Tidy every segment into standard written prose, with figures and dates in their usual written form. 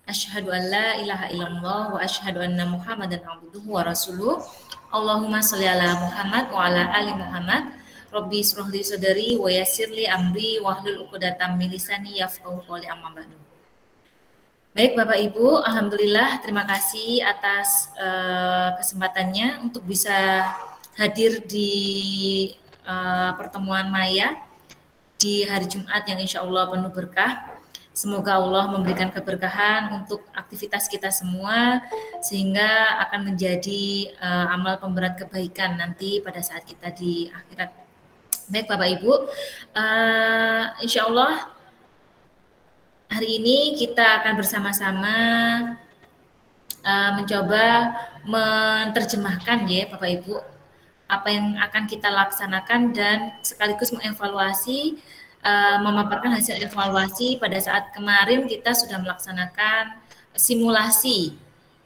Asyhadu an la ilaha illallah wa asyhadu anna Muhammadan abduhu wa rasuluh. Allahumma sholli ala Muhammad wa ala ali Muhammad. Rabbi ishrah li sadri wa yassir li amri wahlul 'uqdatam min lisani yafqahu qawli, amma ba'du. Baik Bapak Ibu, alhamdulillah terima kasih atas kesempatannya untuk bisa hadir di pertemuan Maya di hari Jumat yang insya Allah penuh berkah. Semoga Allah memberikan keberkahan untuk aktivitas kita semua sehingga akan menjadi amal pemberat kebaikan nanti pada saat kita di akhirat. Baik Bapak Ibu, insya Allah hari ini kita akan bersama-sama mencoba menerjemahkan ya Bapak Ibu apa yang akan kita laksanakan dan sekaligus mengevaluasi, memaparkan hasil evaluasi pada saat kemarin kita sudah melaksanakan simulasi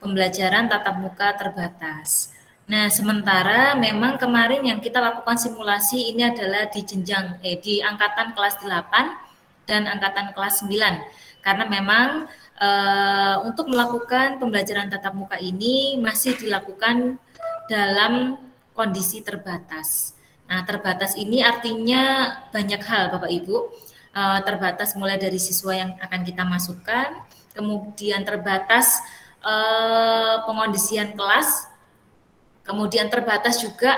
pembelajaran tatap muka terbatas. Nah, sementara memang kemarin yang kita lakukan simulasi ini adalah di jenjang di angkatan kelas 8 dan angkatan kelas 9. Karena memang untuk melakukan pembelajaran tatap muka ini masih dilakukan dalam kondisi terbatas. Nah, terbatas ini artinya banyak hal Bapak Ibu. Terbatas mulai dari siswa yang akan kita masukkan, kemudian terbatas pengondisian kelas, kemudian terbatas juga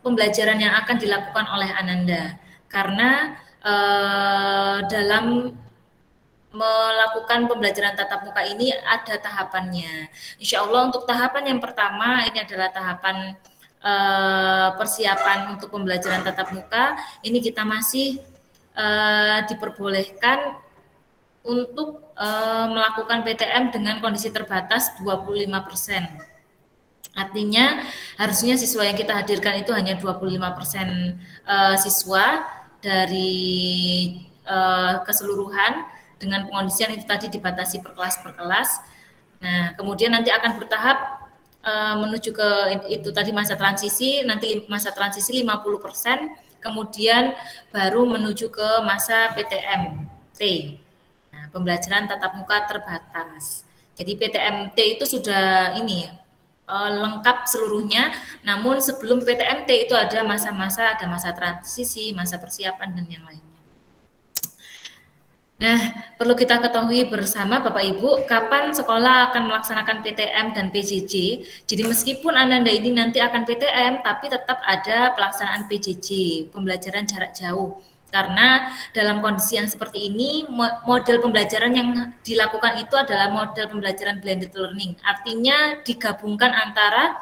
pembelajaran yang akan dilakukan oleh Ananda. Karena dalam melakukan pembelajaran tatap muka ini ada tahapannya. Insya Allah untuk tahapan yang pertama ini adalah tahapan persiapan untuk pembelajaran tatap muka. Ini kita masih diperbolehkan untuk melakukan PTM dengan kondisi terbatas 25%. Artinya harusnya siswa yang kita hadirkan itu hanya 25% siswa dari keseluruhan, dengan pengondisian itu tadi dibatasi per kelas. Nah, kemudian nanti akan bertahap menuju ke itu tadi masa transisi, nanti masa transisi 50%, kemudian baru menuju ke masa PTMT. Nah, pembelajaran tatap muka terbatas. Jadi PTMT itu sudah ini lengkap seluruhnya, namun sebelum PTMT itu ada masa-masa, ada masa transisi, masa persiapan dan yang lainnya. Nah, perlu kita ketahui bersama Bapak Ibu, kapan sekolah akan melaksanakan PTM dan PJJ. Jadi meskipun Ananda ini nanti akan PTM, tapi tetap ada pelaksanaan PJJ, pembelajaran jarak jauh. Karena dalam kondisi yang seperti ini, model pembelajaran yang dilakukan itu adalah model pembelajaran blended learning. Artinya digabungkan antara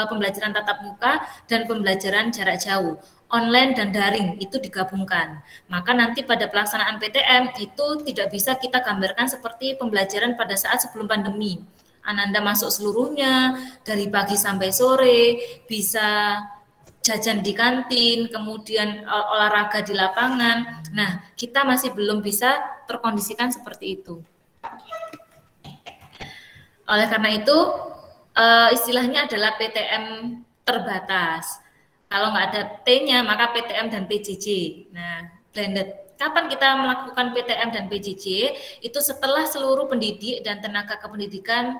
pembelajaran tatap muka dan pembelajaran jarak jauh. Online dan daring itu digabungkan. Maka nanti pada pelaksanaan PTM itu tidak bisa kita gambarkan seperti pembelajaran pada saat sebelum pandemi. Ananda masuk seluruhnya dari pagi sampai sore, bisa jajan di kantin, kemudian olahraga di lapangan. Nah, kita masih belum bisa terkondisikan seperti itu. Oleh karena itu, istilahnya adalah PTM terbatas. Kalau nggak ada T-nya, maka PTM dan PJJ. Nah, blended. Kapan kita melakukan PTM dan PJJ? Itu setelah seluruh pendidik dan tenaga kependidikan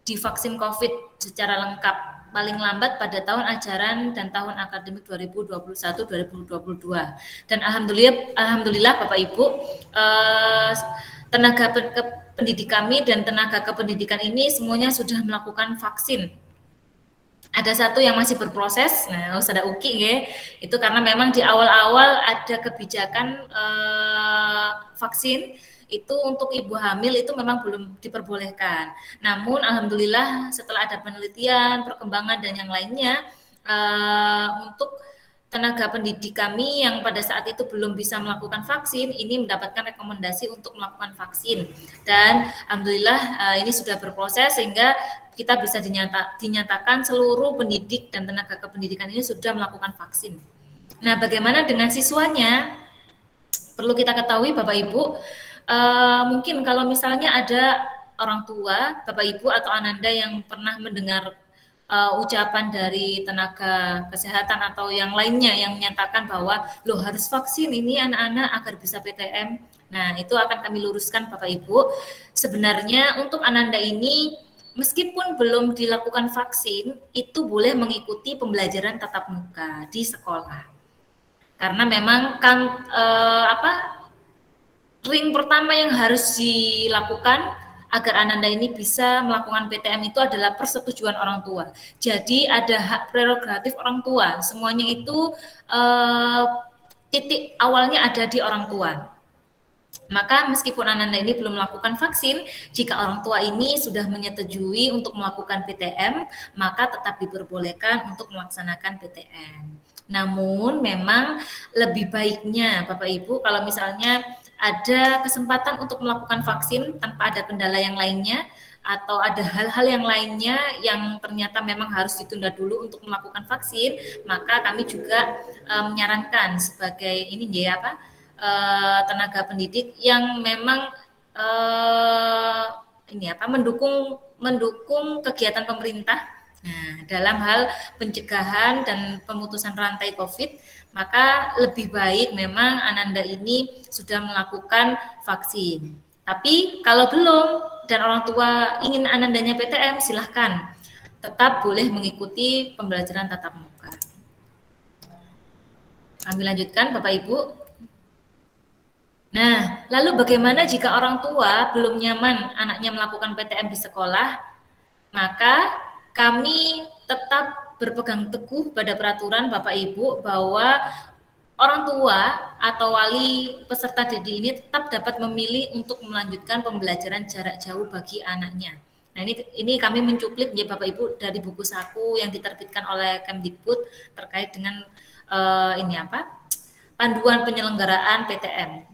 divaksin COVID secara lengkap. Paling lambat pada tahun ajaran dan tahun akademik 2021-2022. Dan alhamdulillah Bapak Ibu, tenaga pendidik kami dan tenaga kependidikan ini semuanya sudah melakukan vaksin. Ada satu yang masih berproses, nah harus ada UKI ya, itu karena memang di awal-awal ada kebijakan vaksin itu untuk ibu hamil itu memang belum diperbolehkan. Namun alhamdulillah setelah ada penelitian, perkembangan dan yang lainnya untuk tenaga pendidik kami yang pada saat itu belum bisa melakukan vaksin, ini mendapatkan rekomendasi untuk melakukan vaksin. Dan alhamdulillah ini sudah berproses sehingga kita bisa dinyatakan seluruh pendidik dan tenaga kependidikan ini sudah melakukan vaksin. Nah, bagaimana dengan siswanya? Perlu kita ketahui Bapak Ibu, mungkin kalau misalnya ada orang tua, Bapak Ibu atau Ananda yang pernah mendengar ucapan dari tenaga kesehatan atau yang lainnya yang menyatakan bahwa lo harus vaksin ini anak-anak agar bisa PTM. Nah, itu akan kami luruskan Bapak Ibu. Sebenarnya untuk Ananda ini meskipun belum dilakukan vaksin, itu boleh mengikuti pembelajaran tatap muka di sekolah. Karena memang kan ring pertama yang harus dilakukan agar Ananda ini bisa melakukan PTM itu adalah persetujuan orang tua. Jadi ada hak prerogatif orang tua. Semuanya itu titik awalnya ada di orang tua. Maka meskipun Ananda ini belum melakukan vaksin, jika orang tua ini sudah menyetujui untuk melakukan PTM, maka tetap diperbolehkan untuk melaksanakan PTM. Namun memang lebih baiknya Bapak Ibu kalau misalnya ada kesempatan untuk melakukan vaksin tanpa ada kendala yang lainnya, atau ada hal-hal yang lainnya yang ternyata memang harus ditunda dulu untuk melakukan vaksin, maka kami juga menyarankan sebagai ini ya tenaga pendidik yang memang mendukung kegiatan pemerintah dalam hal pencegahan dan pemutusan rantai COVID, maka lebih baik memang Ananda ini sudah melakukan vaksin. Tapi kalau belum dan orang tua ingin Anandanya PTM, silahkan tetap boleh mengikuti pembelajaran tatap muka. Kami lanjutkan Bapak Ibu. Nah, lalu bagaimana jika orang tua belum nyaman anaknya melakukan PTM di sekolah? Maka kami tetap berpegang teguh pada peraturan Bapak Ibu bahwa orang tua atau wali peserta didik ini tetap dapat memilih untuk melanjutkan pembelajaran jarak jauh bagi anaknya. Nah, ini kami mencuplik ya Bapak Ibu dari buku saku yang diterbitkan oleh Kemdikbud terkait dengan panduan penyelenggaraan PTM.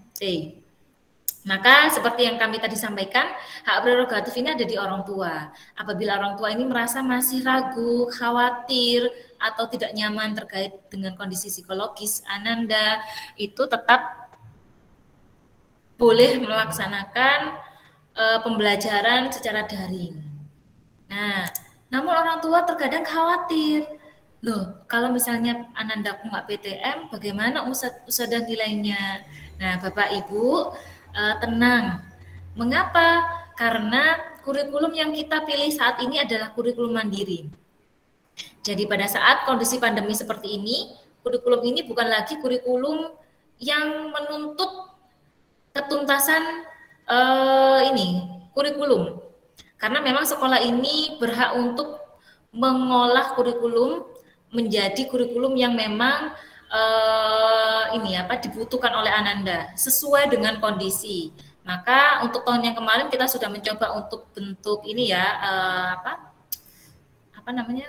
Maka seperti yang kami tadi sampaikan, hak prerogatif ini ada di orang tua. Apabila orang tua ini merasa masih ragu, khawatir, atau tidak nyaman terkait dengan kondisi psikologis Ananda, itu tetap boleh melaksanakan pembelajaran secara daring. Nah, namun orang tua terkadang khawatir, loh kalau misalnya Ananda nggak PTM, bagaimana usaha dan nilainya? Nah, Bapak Ibu tenang. Mengapa? Karena kurikulum yang kita pilih saat ini adalah kurikulum mandiri. Jadi pada saat kondisi pandemi seperti ini, kurikulum ini bukan lagi kurikulum yang menuntut ketuntasan kurikulum. Karena memang sekolah ini berhak untuk mengolah kurikulum menjadi kurikulum yang memang dibutuhkan oleh Ananda sesuai dengan kondisi. Maka untuk tahun yang kemarin kita sudah mencoba untuk bentuk ini ya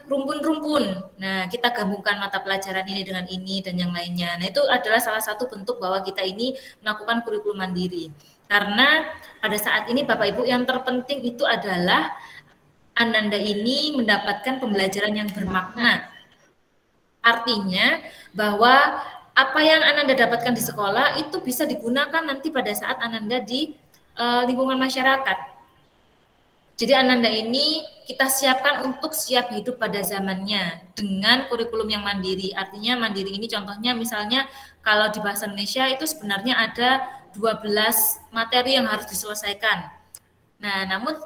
rumpun-rumpun. Nah, kita gabungkan mata pelajaran ini dengan ini dan yang lainnya. Nah, itu adalah salah satu bentuk bahwa kita ini melakukan kurikulum mandiri. Karena pada saat ini Bapak Ibu yang terpenting itu adalah Ananda ini mendapatkan pembelajaran yang bermakna. Artinya bahwa apa yang Ananda dapatkan di sekolah itu bisa digunakan nanti pada saat Ananda di lingkungan masyarakat. Jadi Ananda ini kita siapkan untuk siap hidup pada zamannya dengan kurikulum yang mandiri. Artinya mandiri ini contohnya misalnya kalau di bahasa Indonesia itu sebenarnya ada 12 materi yang harus diselesaikan. Nah, namun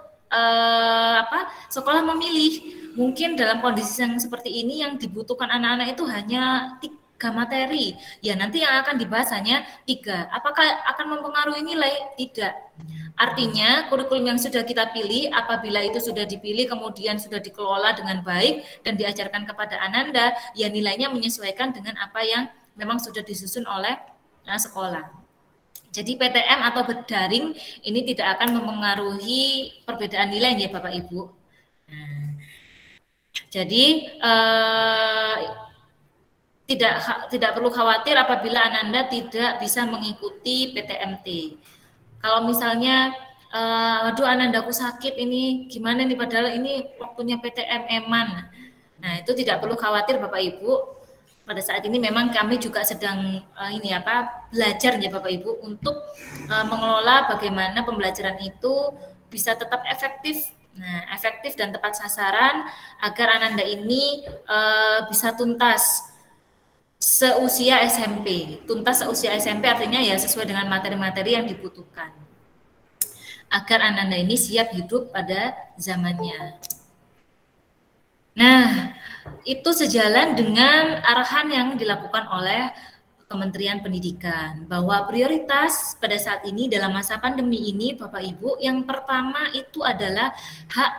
sekolah memilih mungkin dalam kondisi yang seperti ini yang dibutuhkan anak-anak itu hanya 3 materi. Ya nanti yang akan dibahas hanya 3. Apakah akan mempengaruhi nilai? Tidak. Artinya kurikulum yang sudah kita pilih, apabila itu sudah dipilih kemudian sudah dikelola dengan baik dan diajarkan kepada Ananda, ya nilainya menyesuaikan dengan apa yang memang sudah disusun oleh sekolah. Jadi PTM atau berdaring ini tidak akan mempengaruhi perbedaan nilai ya Bapak Ibu. Nah, jadi tidak perlu khawatir apabila Ananda tidak bisa mengikuti PTMT. Kalau misalnya waduh Anandaku sakit ini gimana nih padahal ini waktunya PTM eman. Nah, itu tidak perlu khawatir Bapak Ibu. Pada saat ini memang kami juga sedang belajar ya Bapak Ibu untuk mengelola bagaimana pembelajaran itu bisa tetap efektif. Nah, efektif dan tepat sasaran agar Ananda ini bisa tuntas seusia SMP. Tuntas seusia SMP artinya ya sesuai dengan materi-materi yang dibutuhkan. Agar Ananda ini siap hidup pada zamannya. Nah, itu sejalan dengan arahan yang dilakukan oleh Kementerian Pendidikan bahwa prioritas pada saat ini dalam masa pandemi ini Bapak Ibu yang pertama itu adalah hak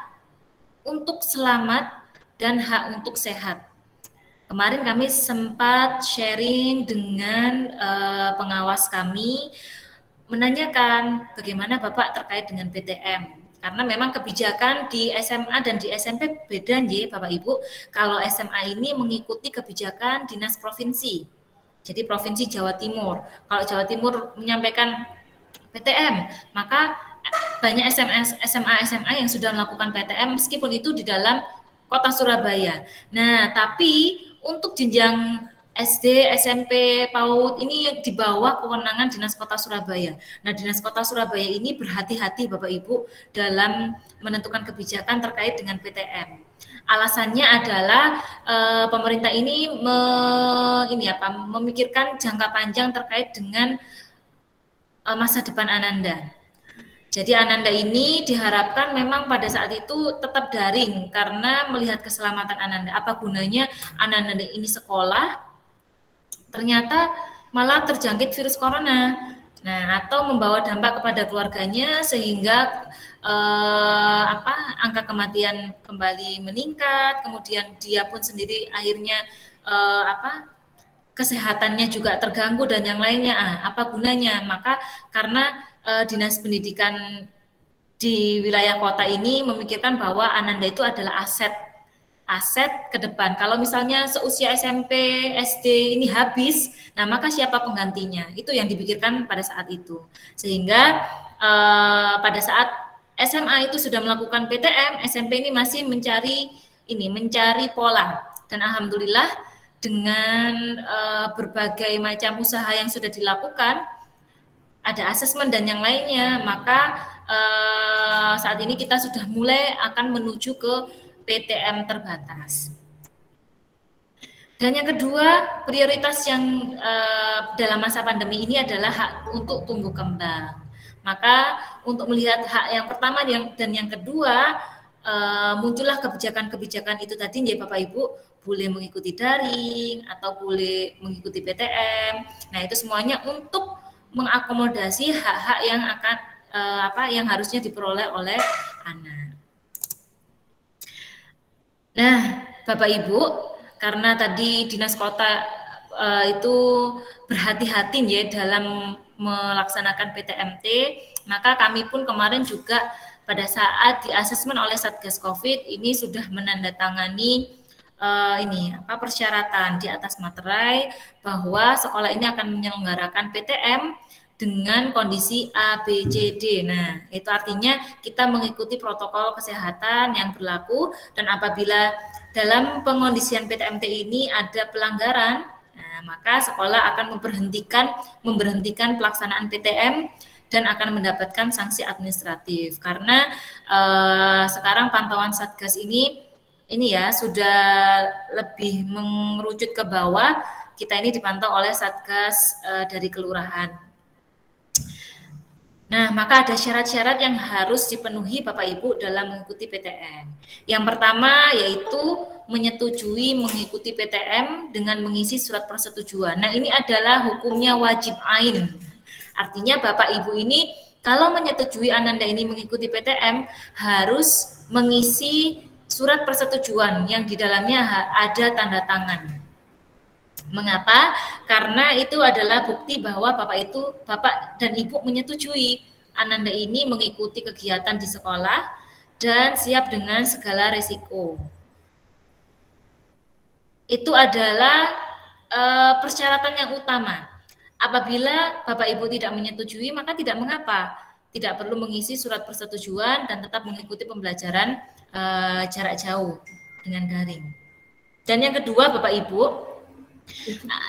untuk selamat dan hak untuk sehat. Kemarin kami sempat sharing dengan pengawas kami menanyakan bagaimana Bapak terkait dengan PTM. Karena memang kebijakan di SMA dan di SMP beda nih Bapak Ibu. Kalau SMA ini mengikuti kebijakan dinas provinsi. Jadi Provinsi Jawa Timur. Kalau Jawa Timur menyampaikan PTM, maka banyak SMA yang sudah melakukan PTM meskipun itu di dalam kota Surabaya. Nah, tapi untuk jenjang SD, SMP, PAUD ini di bawah kewenangan Dinas Kota Surabaya. Nah, Dinas Kota Surabaya ini berhati-hati Bapak Ibu dalam menentukan kebijakan terkait dengan PTM. Alasannya adalah pemerintah ini memikirkan jangka panjang terkait dengan masa depan Ananda. Jadi Ananda ini diharapkan memang pada saat itu tetap daring karena melihat keselamatan Ananda. Apa gunanya Ananda ini sekolah ternyata malah terjangkit virus corona. Nah, atau membawa dampak kepada keluarganya sehingga angka kematian kembali meningkat, kemudian dia pun sendiri akhirnya kesehatannya juga terganggu dan yang lainnya. Apa gunanya? Maka karena Dinas Pendidikan di wilayah kota ini memikirkan bahwa Ananda itu adalah aset ke depan. Kalau misalnya seusia SMP, SD ini habis, nah maka siapa penggantinya? Itu yang dipikirkan pada saat itu. Sehingga pada saat SMA itu sudah melakukan PTM, SMP ini masih mencari pola. Dan alhamdulillah dengan berbagai macam usaha yang sudah dilakukan, ada asesmen dan yang lainnya, maka saat ini kita sudah mulai akan menuju ke PTM terbatas. Dan yang kedua, prioritas yang dalam masa pandemi ini adalah hak untuk tumbuh kembang. Maka untuk melihat hak yang pertama dan yang kedua, muncullah kebijakan-kebijakan itu tadi ya Bapak Ibu, boleh mengikuti daring atau boleh mengikuti PTM. Nah, itu semuanya untuk mengakomodasi hak-hak yang akan yang harusnya diperoleh oleh anak. Nah, Bapak Ibu, karena tadi Dinas Kota itu berhati-hati ya dalam melaksanakan PTMT, maka kami pun kemarin juga pada saat di asesmen oleh Satgas Covid ini sudah menandatangani persyaratan di atas materai bahwa sekolah ini akan menyelenggarakan PTM dengan kondisi A, B, C, D. Nah, itu artinya kita mengikuti protokol kesehatan yang berlaku dan apabila dalam pengondisian PTMT ini ada pelanggaran, nah, maka sekolah akan memberhentikan pelaksanaan PTM dan akan mendapatkan sanksi administratif. Karena sekarang pantauan Satgas ini ya sudah lebih mengerucut ke bawah. Kita ini dipantau oleh Satgas dari kelurahan. Nah, maka ada syarat-syarat yang harus dipenuhi Bapak Ibu dalam mengikuti PTM. Yang pertama yaitu menyetujui mengikuti PTM dengan mengisi surat persetujuan. Nah, ini adalah hukumnya wajib ain. Artinya Bapak Ibu ini kalau menyetujui Ananda ini mengikuti PTM harus mengisi surat persetujuan yang di dalamnya ada tanda tangan. Mengapa? Karena itu adalah bukti bahwa Bapak dan Ibu menyetujui Ananda ini mengikuti kegiatan di sekolah dan siap dengan segala resiko. Itu adalah persyaratan yang utama. Apabila Bapak Ibu tidak menyetujui, maka tidak mengapa. Tidak perlu mengisi surat persetujuan dan tetap mengikuti pembelajaran jarak jauh dengan daring. Dan yang kedua, Bapak Ibu,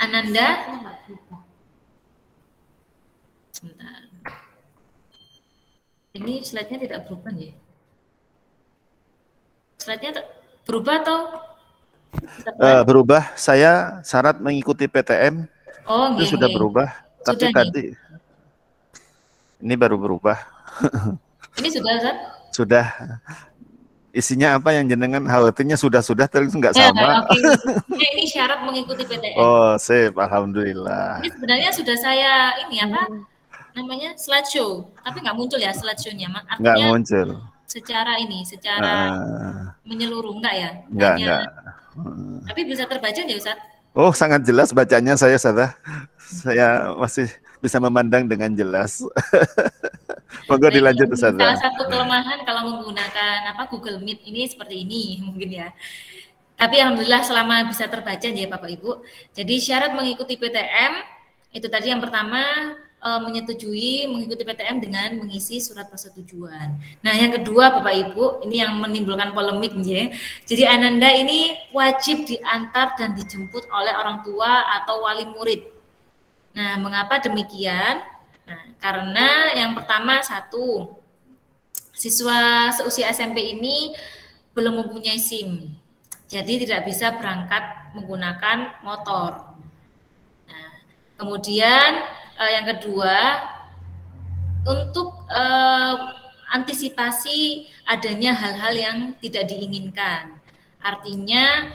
Ananda, sebentar. Ini slide-nya tidak berubah ya? Slide-nya berubah atau Berubah. Saya syarat mengikuti PTM Oh, itu nggih, sudah nggih. berubah. Tapi Sudah nih. tadi ini baru berubah. Ini sudah, Ustaz? Sudah. Isinya apa yang jenengan khawatirnya sudah terus nggak Ya, sama. oke. Ini syarat mengikuti PTM. Oh, sip. Alhamdulillah. Ini sebenarnya sudah saya ini apa namanya slideshow, tapi nggak muncul ya slideshow-nya. Nggak Artinya muncul. secara Uh, menyeluruh enggak ya? Hanya enggak. tapi bisa terbaca ya Ustaz? Oh, sangat jelas bacanya saya, Sada. Saya masih bisa memandang dengan jelas. Monggo Nah, dilanjut, ini salah Sada. satu kelemahan kalau menggunakan apa Google Meet ini seperti ini mungkin ya. Tapi alhamdulillah selama bisa terbaca ya Bapak Ibu. Jadi syarat mengikuti PTM itu tadi yang pertama menyetujui mengikuti PTM dengan mengisi surat persetujuan. Nah, yang kedua Bapak Ibu, ini yang menimbulkan polemik ya. Jadi Ananda ini wajib diantar dan dijemput oleh orang tua atau wali murid. Nah, mengapa demikian? Nah, karena yang pertama satu, siswa seusia SMP ini belum mempunyai SIM. Jadi tidak bisa berangkat menggunakan motor. Nah, kemudian yang kedua, untuk antisipasi adanya hal-hal yang tidak diinginkan. Artinya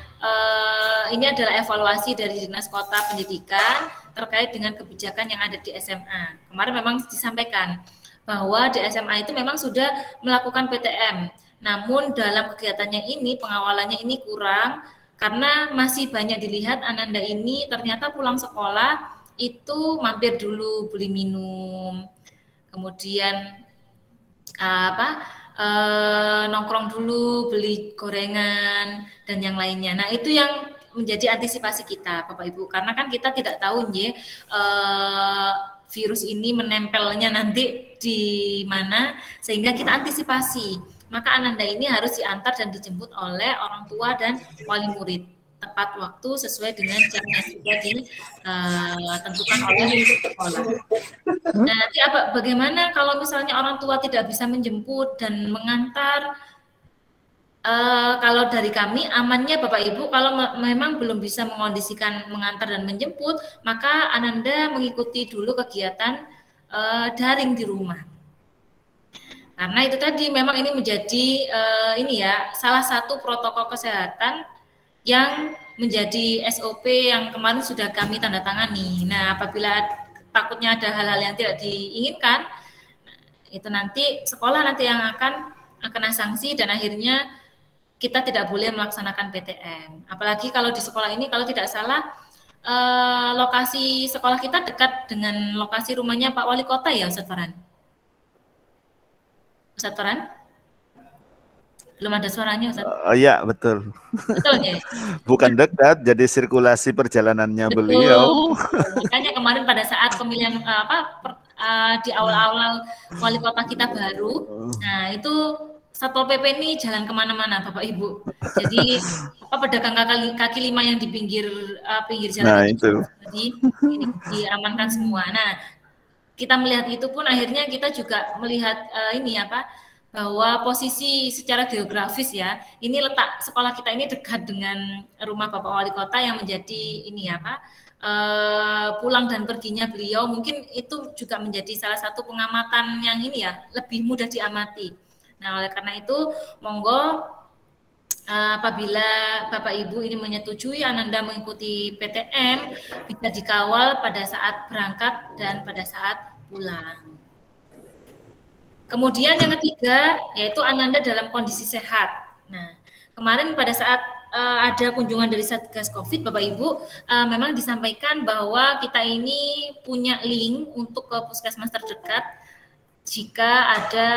ini adalah evaluasi dari Dinas Kota Pendidikan terkait dengan kebijakan yang ada di SMA. Kemarin memang disampaikan bahwa di SMA itu memang sudah melakukan PTM. Namun dalam kegiatannya ini, pengawalannya ini kurang karena masih banyak dilihat Ananda ini ternyata pulang sekolah itu mampir dulu beli minum, kemudian nongkrong dulu beli gorengan dan yang lainnya. Nah itu yang menjadi antisipasi kita Bapak Ibu, karena kan kita tidak tahu nih virus ini menempelnya nanti di mana, sehingga kita antisipasi. Maka Ananda ini harus diantar dan dijemput oleh orang tua dan wali murid tepat waktu sesuai dengan jam yang sudah ditentukan oleh sekolah. Nah, nanti bagaimana kalau misalnya orang tua tidak bisa menjemput dan mengantar? Kalau dari kami amannya Bapak Ibu, kalau memang belum bisa mengondisikan mengantar dan menjemput, maka Ananda mengikuti dulu kegiatan daring di rumah. Karena itu tadi memang ini menjadi ini ya salah satu protokol kesehatan yang menjadi SOP yang kemarin sudah kami tanda tangani. Nah, apabila takutnya ada hal-hal yang tidak diinginkan, itu nanti sekolah nanti yang akan kena sanksi dan akhirnya kita tidak boleh melaksanakan PTM. Apalagi kalau di sekolah ini, kalau tidak salah, lokasi sekolah kita dekat dengan lokasi rumahnya Pak Wali Kota ya, Ustaz Farhan? Ustaz Farhan? Belum ada suaranya, Ustaz. Iya, betul. Betul ya? Bukan dekat, jadi sirkulasi perjalanannya Betul. beliau. Makanya kemarin pada saat pemilihan di awal-awal wali kota kita baru, nah itu Satpol PP ini jalan kemana-mana Bapak Ibu. Jadi pedagang kaki lima yang di pinggir jalan itu diamankan semua. Nah, kita melihat itu pun akhirnya kita juga melihat bahwa posisi secara geografis ya, ini letak sekolah kita ini dekat dengan rumah Bapak Wali Kota yang menjadi pulang dan perginya beliau, mungkin itu juga menjadi salah satu pengamatan yang ini ya, lebih mudah diamati. Nah, oleh karena itu, monggo apabila Bapak Ibu ini menyetujui Ananda mengikuti PTM, bisa dikawal pada saat berangkat dan pada saat pulang. Kemudian yang ketiga, yaitu Ananda dalam kondisi sehat. Nah, kemarin pada saat ada kunjungan dari Satgas COVID, Bapak Ibu, memang disampaikan bahwa kita ini punya link untuk ke puskesmas terdekat jika ada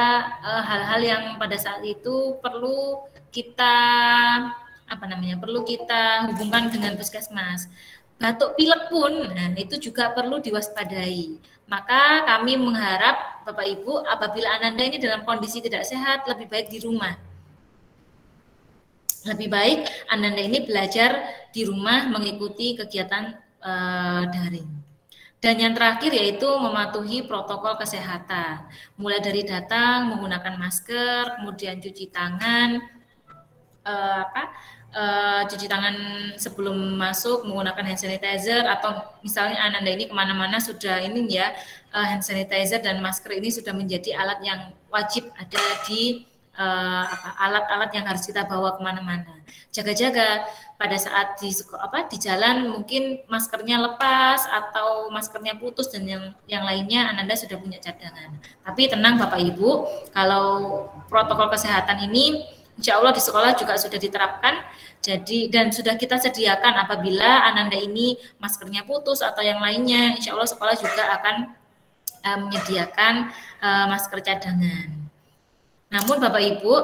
hal-hal yang pada saat itu perlu kita perlu kita hubungkan dengan puskesmas. Batuk pilek pun, nah itu juga perlu diwaspadai. Maka kami mengharap Bapak Ibu, apabila Ananda ini dalam kondisi tidak sehat, lebih baik di rumah. Lebih baik Ananda ini belajar di rumah mengikuti kegiatan daring. Dan yang terakhir yaitu mematuhi protokol kesehatan. Mulai dari datang menggunakan masker, kemudian cuci tangan, cuci tangan sebelum masuk menggunakan hand sanitizer, atau misalnya Ananda ini kemana-mana sudah ini ya, hand sanitizer dan masker ini sudah menjadi alat yang wajib ada di alat-alat yang harus kita bawa kemana-mana. Jaga-jaga pada saat di jalan mungkin maskernya lepas atau maskernya putus dan yang lainnya Ananda sudah punya cadangan. Tapi tenang Bapak Ibu, kalau protokol kesehatan ini insya Allah di sekolah juga sudah diterapkan. Jadi dan sudah kita sediakan apabila Ananda ini maskernya putus atau yang lainnya, insya Allah sekolah juga akan menyediakan masker cadangan. Namun Bapak Ibu,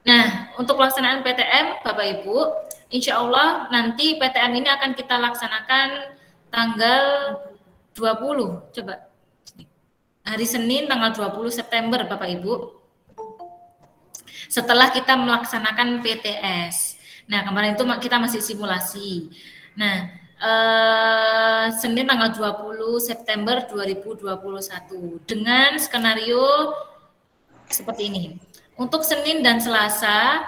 nah untuk pelaksanaan PTM Bapak Ibu, insya Allah nanti PTM ini akan kita laksanakan tanggal 20, coba hari Senin tanggal 20 September Bapak Ibu. Setelah kita melaksanakan PTS. Nah, kemarin itu kita masih simulasi. Nah, Senin tanggal 20 September 2021 dengan skenario seperti ini. Untuk Senin dan Selasa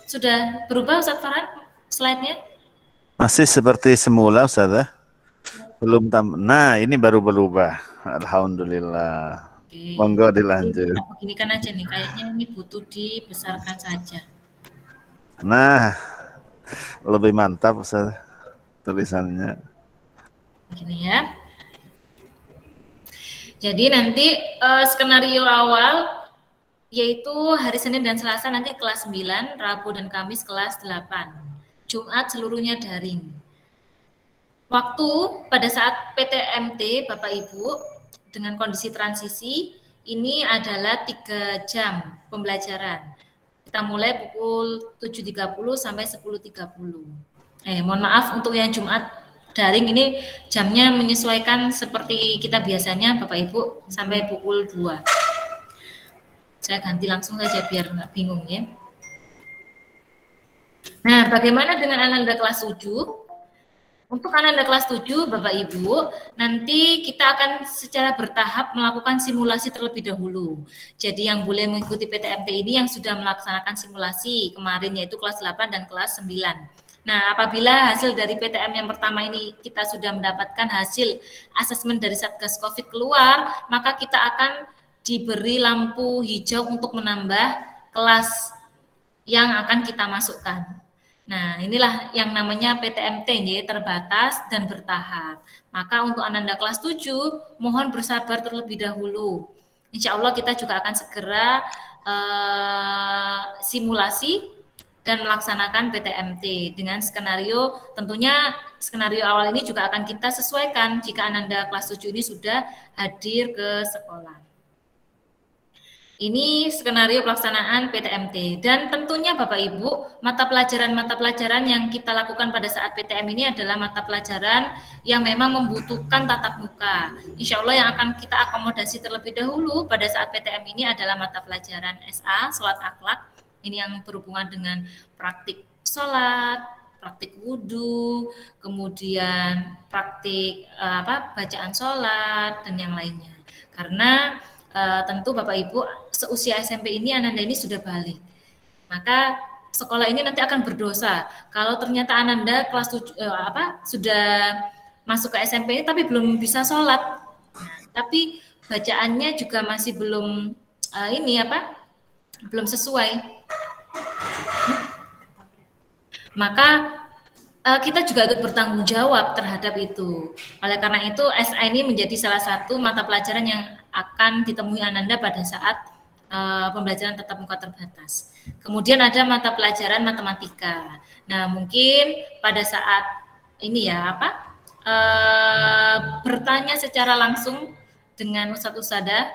sudah berubah Ustaz Farhan slide-nya? Masih seperti semula Ustaz. Belum nah, ini baru berubah. Alhamdulillah. Oke. Monggo dilanjut. Begini kan aja nih, kayaknya ini butuh dibesarkan saja. Nah, lebih mantap Ustaz tulisannya. Begini ya. Jadi nanti skenario awal yaitu hari Senin dan Selasa nanti kelas 9, Rabu dan Kamis kelas 8. Jumat seluruhnya daring. Waktu pada saat PTMT Bapak Ibu dengan kondisi transisi ini adalah 3 jam pembelajaran. Kita mulai pukul 7.30 sampai 10.30. Mohon maaf untuk yang Jumat daring ini jamnya menyesuaikan seperti kita biasanya Bapak Ibu sampai pukul 2. Saya ganti langsung saja biar nggak bingung ya. Nah, bagaimana dengan Ananda kelas 7? Untuk Ananda kelas 7 Bapak Ibu, nanti kita akan secara bertahap melakukan simulasi terlebih dahulu. Jadi yang boleh mengikuti PTMT ini yang sudah melaksanakan simulasi kemarin yaitu kelas 8 dan kelas 9. Nah, apabila hasil dari PTM yang pertama ini kita sudah mendapatkan hasil asesmen dari Satgas COVID keluar, maka kita akan diberi lampu hijau untuk menambah kelas yang akan kita masukkan. Nah, inilah yang namanya PTMT, ya, terbatas dan bertahap. Maka untuk Ananda kelas 7, mohon bersabar terlebih dahulu. Insya Allah kita juga akan segera simulasi dan melaksanakan PTMT dengan skenario, tentunya skenario awal ini juga akan kita sesuaikan jika Ananda kelas 7 ini sudah hadir ke sekolah. Ini skenario pelaksanaan PTMT dan tentunya Bapak Ibu, mata pelajaran yang kita lakukan pada saat PTM ini adalah mata pelajaran yang memang membutuhkan tatap muka. Insya Allah yang akan kita akomodasi terlebih dahulu pada saat PTM ini adalah mata pelajaran SA, sholat akhlak. Ini yang berhubungan dengan praktik sholat, praktik wudhu, kemudian praktik bacaan sholat dan yang lainnya. Karena tentu Bapak Ibu seusia SMP ini Ananda ini sudah balik, maka sekolah ini nanti akan berdosa kalau ternyata Ananda kelas 7 sudah masuk ke SMP ini tapi belum bisa sholat, tapi bacaannya juga masih belum belum sesuai. Maka kita juga ikut bertanggung jawab terhadap itu. Oleh karena itu, SA ini menjadi salah satu mata pelajaran yang akan ditemui Ananda pada saat pembelajaran tatap muka terbatas. Kemudian ada mata pelajaran matematika. Nah, mungkin pada saat ini bertanya secara langsung dengan Ustadz-Ustadzah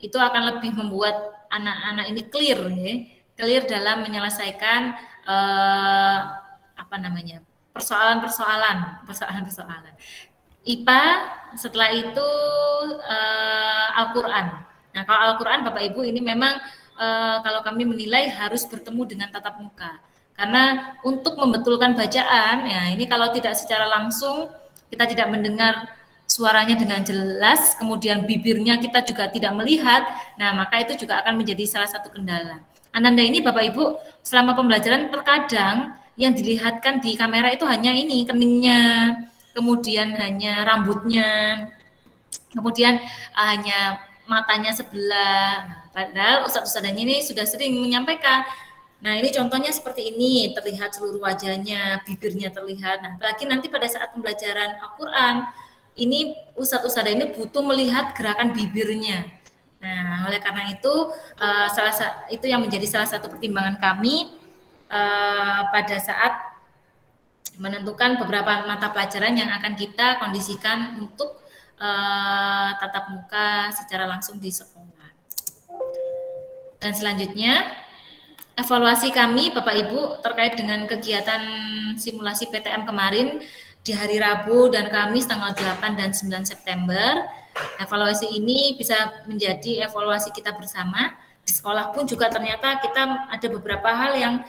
itu akan lebih membuat anak-anak ini clear dalam menyelesaikan persoalan-persoalan. IPA, setelah itu Al-Quran. Nah, kalau Al-Quran Bapak Ibu ini memang kalau kami menilai harus bertemu dengan tatap muka. Karena untuk membetulkan bacaan, ya ini kalau tidak secara langsung kita tidak mendengar suaranya dengan jelas, kemudian bibirnya kita juga tidak melihat, nah maka itu juga akan menjadi salah satu kendala. Ananda ini Bapak Ibu selama pembelajaran terkadang yang dilihatkan di kamera itu hanya ini keningnya, kemudian hanya rambutnya, kemudian hanya matanya sebelah. Padahal ustadz-ustadzanya ini sudah sering menyampaikan. Nah, ini contohnya seperti ini, terlihat seluruh wajahnya, bibirnya terlihat. Nah, apalagi nanti pada saat pembelajaran Al-Quran, ini ustadz-ustadzah ini butuh melihat gerakan bibirnya. Nah, oleh karena itu, itu yang menjadi salah satu pertimbangan kami pada saat menentukan beberapa mata pelajaran yang akan kita kondisikan untuk tatap muka secara langsung di sekolah. Dan selanjutnya, evaluasi kami Bapak Ibu terkait dengan kegiatan simulasi PTM kemarin di hari Rabu dan Kamis tanggal 8 dan 9 September. Evaluasi ini bisa menjadi evaluasi kita bersama. Di sekolah pun juga ternyata kita ada beberapa hal yang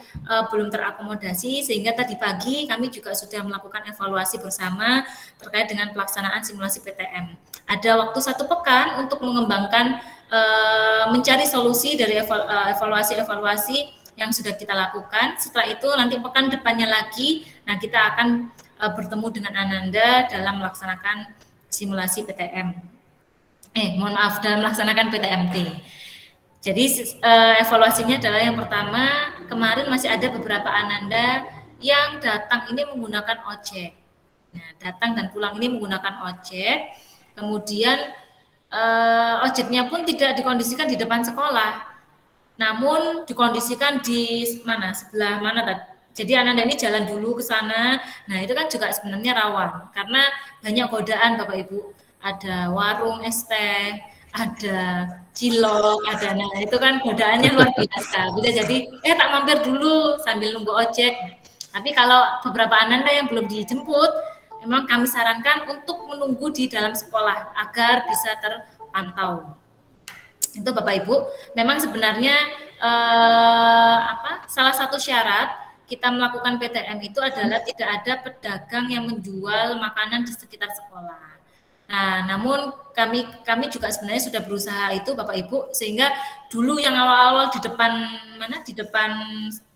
belum terakomodasi, sehingga tadi pagi kami juga sudah melakukan evaluasi bersama terkait dengan pelaksanaan simulasi PTM. Ada waktu 1 pekan untuk mengembangkan, mencari solusi dari evaluasi-evaluasi yang sudah kita lakukan. Setelah itu nanti pekan depannya lagi, nah kita akan bertemu dengan Ananda dalam melaksanakan simulasi PTM. Dalam melaksanakan PTMT. Jadi evaluasinya adalah yang pertama, kemarin masih ada beberapa Ananda yang datang ini menggunakan ojek. Nah, datang dan pulang ini menggunakan ojek. Kemudian ojeknya pun tidak dikondisikan di depan sekolah, namun dikondisikan di sebelah mana tadi. Jadi Ananda ini jalan dulu ke sana. Nah, itu kan juga sebenarnya rawan karena banyak godaan Bapak Ibu. Ada warung es teh, ada cilok, ada, nah itu kan godaannya luar biasa. Bisa jadi tak mampir dulu sambil nunggu ojek. Tapi kalau beberapa Ananda yang belum dijemput, memang kami sarankan untuk menunggu di dalam sekolah agar bisa terpantau. Itu Bapak Ibu, memang sebenarnya salah satu syarat kita melakukan PTM itu adalah tidak ada pedagang yang menjual makanan di sekitar sekolah. Nah, namun kami juga sebenarnya sudah berusaha itu Bapak Ibu, sehingga dulu yang awal-awal di depan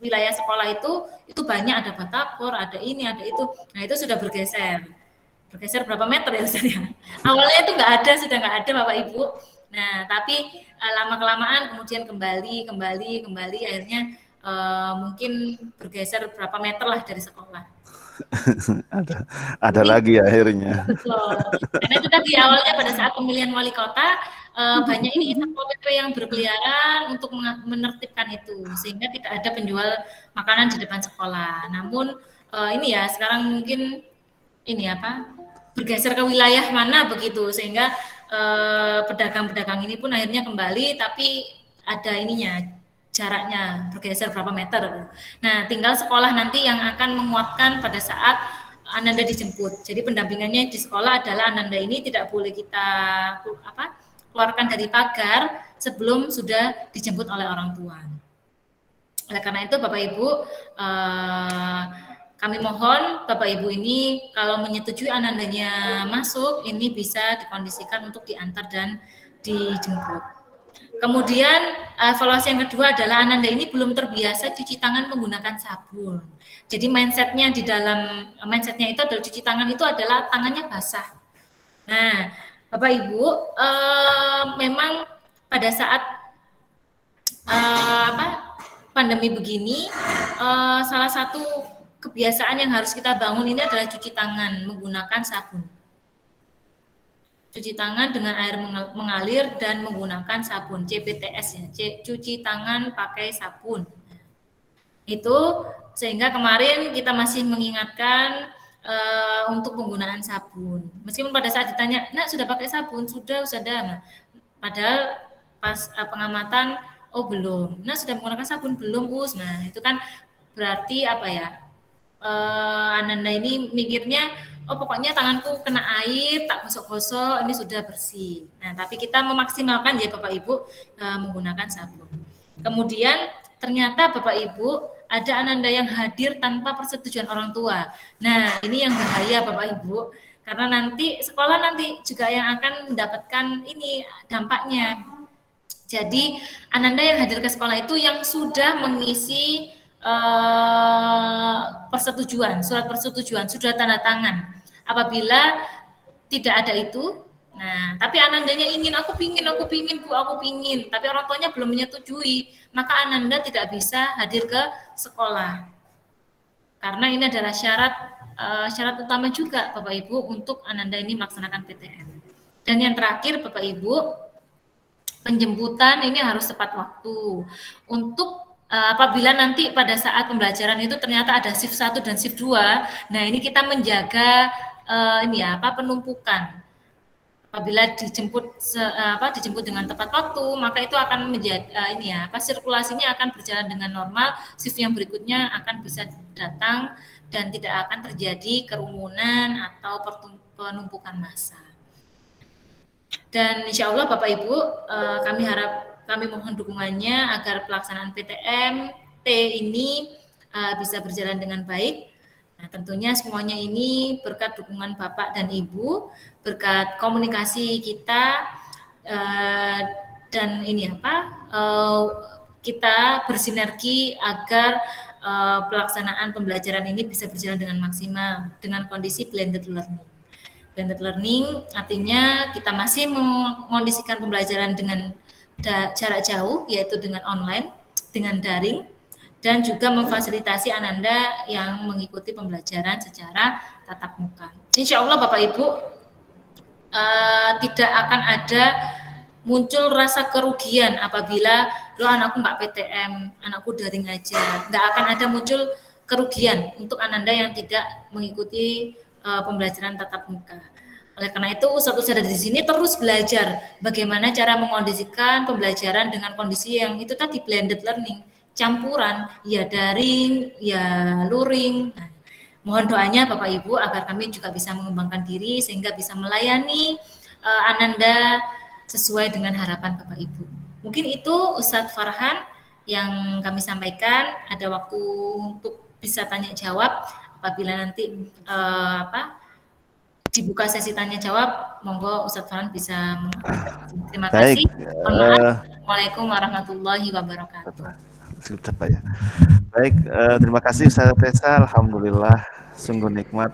wilayah sekolah itu banyak ada batagor, ada ini, ada itu. Nah, itu sudah bergeser berapa meter ya Ustaz ya. Awalnya itu sudah nggak ada Bapak Ibu. Nah, tapi lama-kelamaan kemudian kembali akhirnya mungkin bergeser berapa meter lah dari sekolah. ada lagi akhirnya. Betul. Karena itu tadi awalnya pada saat pemilihan wali kota banyak ini Satpol PP yang berkeliaran untuk menertibkan itu, sehingga tidak ada penjual makanan di depan sekolah. Namun ini ya sekarang mungkin bergeser ke wilayah mana begitu, sehingga pedagang-pedagang ini pun akhirnya kembali, tapi ada jaraknya bergeser berapa meter. Nah, tinggal sekolah nanti yang akan menguatkan pada saat Ananda dijemput. Jadi pendampingannya di sekolah adalah Ananda ini tidak boleh kita keluarkan dari pagar sebelum sudah dijemput oleh orang tua. Oleh karena itu Bapak Ibu, kami mohon Bapak Ibu ini kalau menyetujui Anandanya masuk, ini bisa dikondisikan untuk diantar dan dijemput. Kemudian evaluasi yang kedua adalah Ananda ini belum terbiasa cuci tangan menggunakan sabun. Jadi mindsetnya itu adalah cuci tangan itu adalah tangannya basah. Nah, Bapak Ibu, memang pada saat pandemi begini, salah satu kebiasaan yang harus kita bangun ini adalah cuci tangan menggunakan sabun. Cuci tangan dengan air mengalir dan menggunakan sabun, CPTS ya, cuci tangan pakai sabun. Itu sehingga kemarin kita masih mengingatkan untuk penggunaan sabun. Meskipun pada saat ditanya, "Nak, sudah pakai sabun?" Sudah. Nah, padahal pas pengamatan, "Oh, belum." "Nak, sudah menggunakan sabun?" "Belum, Us." Nah, itu kan berarti Ananda ini mikirnya, "Oh, pokoknya tanganku kena air, tak gosok-gosok, ini sudah bersih." Nah, tapi kita memaksimalkan ya Bapak Ibu menggunakan sabun. Kemudian ternyata Bapak Ibu ada Ananda yang hadir tanpa persetujuan orang tua. Nah, ini yang bahaya Bapak Ibu, karena sekolah nanti juga yang akan mendapatkan ini dampaknya. Jadi Ananda yang hadir ke sekolah itu yang sudah mengisi persetujuan, surat persetujuan, sudah tanda tangan. Apabila tidak ada itu, nah tapi Anandanya ingin, aku pingin Bu, aku pingin, tapi orang tuanya belum menyetujui, maka Ananda tidak bisa hadir ke sekolah. Karena ini adalah syarat utama juga Bapak Ibu untuk Ananda ini melaksanakan PTM. Dan yang terakhir Bapak Ibu, penjemputan ini harus tepat waktu. Untuk apabila nanti pada saat pembelajaran itu ternyata ada shift 1 dan shift 2, nah ini kita menjaga penumpukan. Apabila dijemput dengan tepat waktu, maka itu akan menjadi sirkulasinya akan berjalan dengan normal, shift yang berikutnya akan bisa datang dan tidak akan terjadi kerumunan atau penumpukan massa. Dan insya Allah Bapak Ibu, kami mohon dukungannya agar pelaksanaan PTM T ini bisa berjalan dengan baik. Nah, tentunya semuanya ini berkat dukungan Bapak dan Ibu, berkat komunikasi kita dan kita bersinergi agar pelaksanaan pembelajaran ini bisa berjalan dengan maksimal dengan kondisi blended learning. Blended learning artinya kita masih mengondisikan pembelajaran dengan jarak jauh, yaitu dengan online, dengan daring, dan juga memfasilitasi Ananda yang mengikuti pembelajaran secara tatap muka. Insya Allah Bapak Ibu tidak akan ada muncul rasa kerugian apabila anakku nggak PTM, anakku daring aja. Nggak akan ada muncul kerugian untuk Ananda yang tidak mengikuti pembelajaran tatap muka. Oleh karena itu, Ustadz ada di sini terus belajar bagaimana cara mengondisikan pembelajaran dengan kondisi yang itu tadi blended learning, campuran, ya daring, ya luring. Nah, mohon doanya Bapak Ibu agar kami juga bisa mengembangkan diri sehingga bisa melayani Ananda sesuai dengan harapan Bapak Ibu. Mungkin itu Ustadz Farhan yang kami sampaikan. Ada waktu untuk bisa tanya jawab. Apabila nanti dibuka sesi tanya jawab, monggo Ustadz Farhan bisa mengajukan. Terima kasih. Assalamualaikum warahmatullahi wabarakatuh. Sudah Pak ya. Baik, terima kasih Ustaz Faisal. Alhamdulillah sungguh nikmat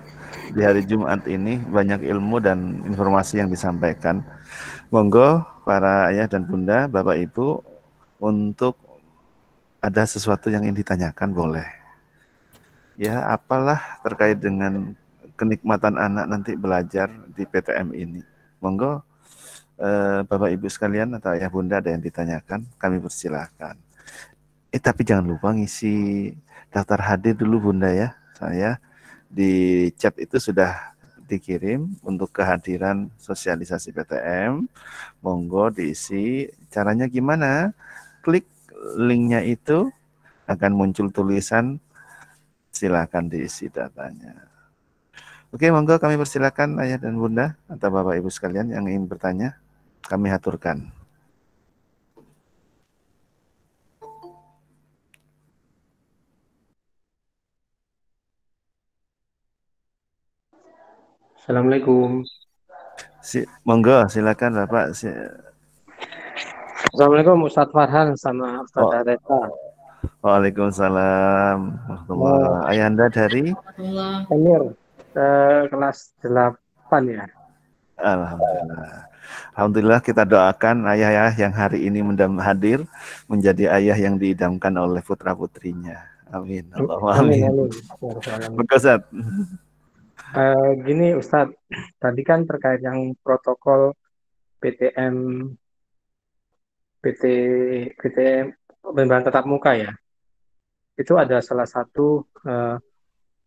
di hari Jumat ini, banyak ilmu dan informasi yang disampaikan. Monggo para ayah dan bunda, bapak ibu, untuk ada sesuatu yang ingin ditanyakan boleh. Ya, apalah terkait dengan kenikmatan anak nanti belajar di PTM ini. Monggo bapak ibu sekalian atau ayah bunda ada yang ditanyakan, kami persilahkan. Tapi jangan lupa ngisi daftar hadir dulu bunda ya. Saya di chat itu sudah dikirim untuk kehadiran sosialisasi PTM. Monggo diisi. Caranya gimana? Klik linknya itu akan muncul tulisan, silakan diisi datanya. Oke, monggo kami persilakan ayah dan bunda atau bapak ibu sekalian yang ingin bertanya, kami aturkan. Assalamualaikum. Monggo silakan Bapak. Assalamualaikum Ustadz Farhan sama Ustadz Reza. Waalaikumsalam. Ayah Anda dari? Emir, kelas 8 ya. Alhamdulillah. Alhamdulillah kita doakan ayah yang hari ini hadir menjadi ayah yang diidamkan oleh putra-putrinya. Amin. Allahumma amin. Ustaz. Gini Ustadz, tadi kan terkait yang protokol PTM pembayaran tatap muka ya, itu ada salah satu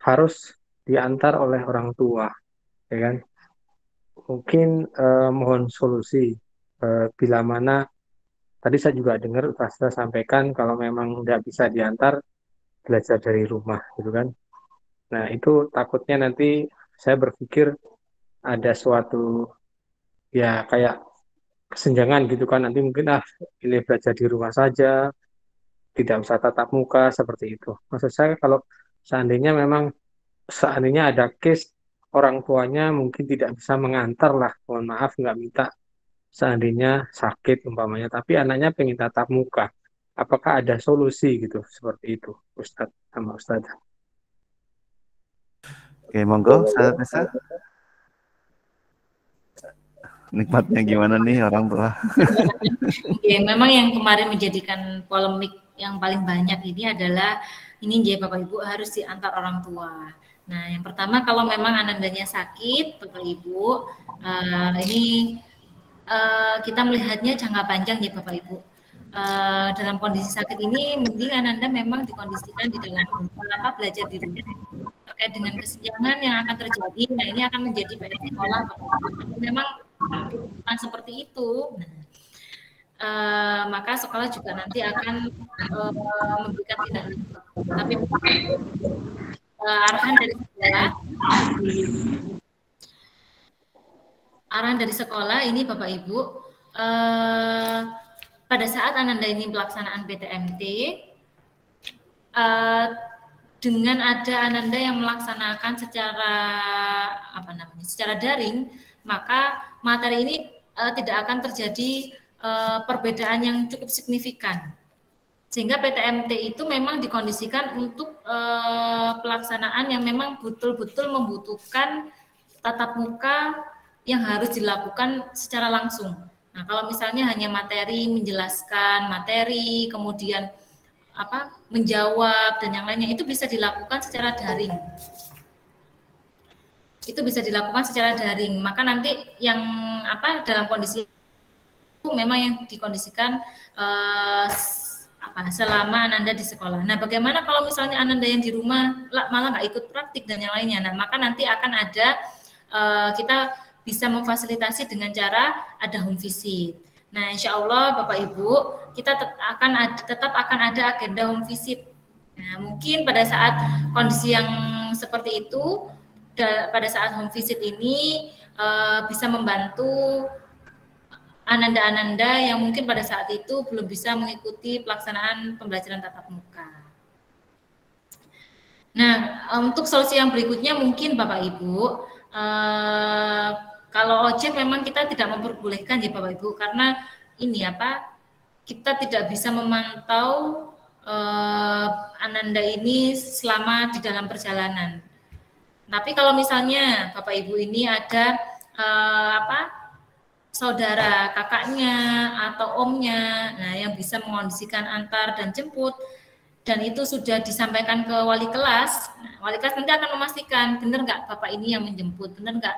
harus diantar oleh orang tua, ya kan? Mungkin mohon solusi bila mana tadi saya juga dengar Ustaz sampaikan kalau memang tidak bisa diantar belajar dari rumah gitu kan. Nah itu takutnya nanti saya berpikir ada suatu ya kayak kesenjangan gitu kan, nanti mungkin ini belajar di rumah saja, tidak usah tatap muka seperti itu. Maksud saya kalau seandainya ada case orang tuanya mungkin tidak bisa mengantar lah, mohon maaf nggak minta seandainya sakit umpamanya, tapi anaknya pengen tatap muka. Apakah ada solusi gitu seperti itu, Ustadz sama Ustadzah? Oke, monggo Ustazah Tessa. Nikmatnya gimana nih orang tua? Ya, memang yang kemarin menjadikan polemik yang paling banyak ini adalah ini ya Bapak Ibu harus diantar orang tua. Nah, yang pertama kalau memang anandanya sakit, Bapak Ibu, ini kita melihatnya jangka panjang ya Bapak Ibu. Dalam kondisi sakit ini, mending Ananda memang dikondisikan di dalam rumah, belajar di rumah. Terkait dengan kesenjangan yang akan terjadi, nah ini akan menjadi PR sekolah. Memang bukan seperti itu. Maka sekolah juga nanti akan memberikan tindakan. Tapi arahan dari sekolah ini Bapak Ibu, pada saat Ananda ini pelaksanaan PTMT, dengan ada Ananda yang melaksanakan secara daring, maka materi ini tidak akan terjadi perbedaan yang cukup signifikan. Sehingga PTMT itu memang dikondisikan untuk pelaksanaan yang memang betul-betul membutuhkan tatap muka yang harus dilakukan secara langsung. Nah, kalau misalnya hanya materi, menjelaskan materi, kemudian menjawab dan yang lainnya, itu bisa dilakukan secara daring. Itu bisa dilakukan secara daring. Maka nanti yang dalam kondisi itu memang yang dikondisikan selama Ananda di sekolah. Nah, bagaimana kalau misalnya Ananda yang di rumah malah nggak ikut praktik dan yang lainnya? Nah, maka nanti akan ada kita bisa memfasilitasi dengan cara ada home visit. Nah, insya Allah Bapak Ibu, kita tetap akan ada agenda home visit. Nah, mungkin pada saat kondisi yang seperti itu, pada saat home visit ini bisa membantu Ananda-ananda yang mungkin pada saat itu belum bisa mengikuti pelaksanaan pembelajaran tatap muka. Nah, untuk solusi yang berikutnya mungkin Bapak Ibu, kalau ojek memang kita tidak memperbolehkan ya Bapak Ibu, karena ini kita tidak bisa memantau Ananda ini selama di dalam perjalanan. Tapi kalau misalnya Bapak Ibu ini ada saudara, kakaknya, atau omnya, nah yang bisa mengondisikan antar dan jemput, dan itu sudah disampaikan ke wali kelas, nah, wali kelas nanti akan memastikan, benar nggak Bapak ini yang menjemput, benar nggak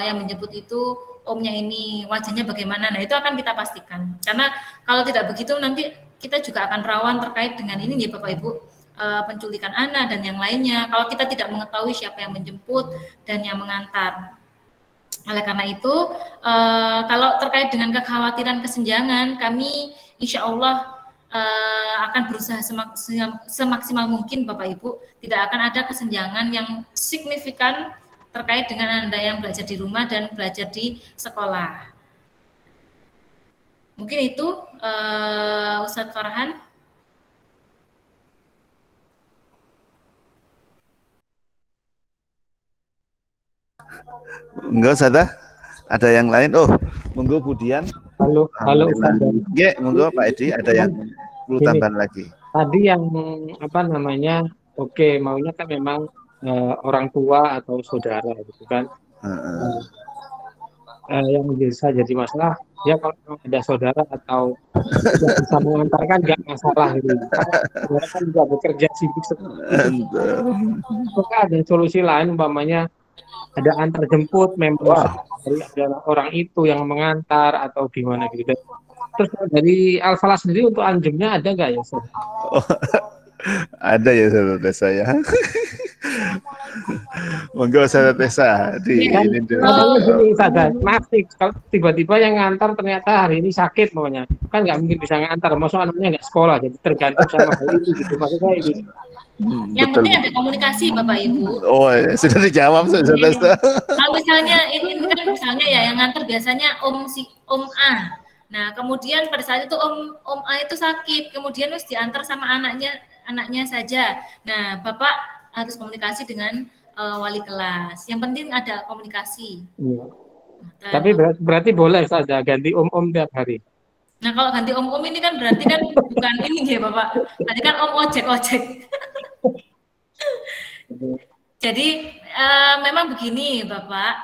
yang menjemput itu omnya ini, wajahnya bagaimana, nah itu akan kita pastikan, karena kalau tidak begitu nanti kita juga akan rawan terkait dengan ini nih Bapak Ibu, penculikan anak dan yang lainnya, kalau kita tidak mengetahui siapa yang menjemput dan yang mengantar. Oleh karena itu, kalau terkait dengan kekhawatiran kesenjangan, kami insya Allah akan berusaha semaksimal mungkin Bapak Ibu, tidak akan ada kesenjangan yang signifikan terkait dengan Anda yang belajar di rumah dan belajar di sekolah. Mungkin itu Ustadz Farhan. Enggak usah dah. Ada yang lain? Oh, monggo Budian. Halo Ustaz. Ya, monggo Pak Edi, ada yang perlu tambahan lagi. Tadi yang oke, maunya kan memang orang tua atau saudara gitu kan. Yang bisa jadi masalah ya kalau ada saudara atau tidak bisa mengantarkan nggak masalah gitu. Saudara kan juga bekerja sibuk seperti itu. Apakah ada solusi lain umpamanya ada antar jemput memang adalah orang itu yang mengantar atau gimana gitu. Terus dari Al-Falah sendiri untuk anjemnya ada nggak ya? Ada ya Saudara Tessa ya. Monggo Saudara Tessa di ini dulu. Kalau tiba-tiba yang ngantar ternyata hari ini sakit maunya, kan nggak mungkin bisa ngantar. Maksud anaknya nggak sekolah, jadi tergantung sama hal itu gitu. Maksud saya gitu. Yang penting ada komunikasi Bapak Ibu. Oh ya, sudah dijawab Saudara. Kalau misalnya ini kan misalnya ya yang nganter biasanya Om A. Nah kemudian pada saat itu Om A itu sakit, kemudian harus diantar sama anaknya saja. Nah Bapak harus komunikasi dengan wali kelas. Yang penting ada komunikasi. Tapi berarti boleh saja ganti om-om tiap hari. Nah, kalau ganti om-om ini kan berarti kan bukan ini ya Bapak. Berarti kan om ojek-ojek. Jadi memang begini Bapak,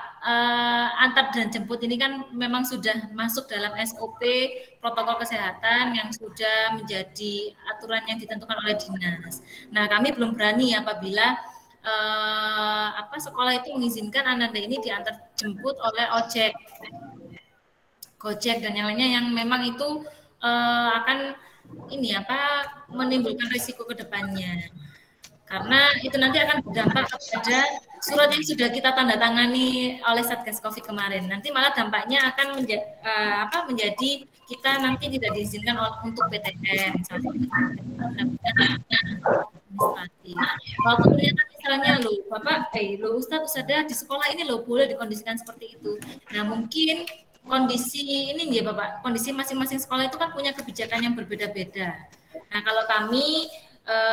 antar dan jemput ini kan memang sudah masuk dalam SOP protokol kesehatan yang sudah menjadi aturan yang ditentukan oleh dinas. Nah, kami belum berani apabila sekolah itu mengizinkan Ananda ini diantar jemput oleh ojek, Gojek dan yang lainnya yang memang itu akan menimbulkan risiko ke depannya. Karena itu nanti akan berdampak kepada surat yang sudah kita tanda tangani oleh Satgas Covid kemarin. Nanti malah dampaknya akan menjadi kita nanti tidak diizinkan untuk PTM. Walaupun ternyata misalnya Ustadz ada di sekolah ini boleh dikondisikan seperti itu. Nah mungkin kondisi ini ya Bapak, kondisi masing-masing sekolah itu kan punya kebijakan yang berbeda-beda. Nah kalau kami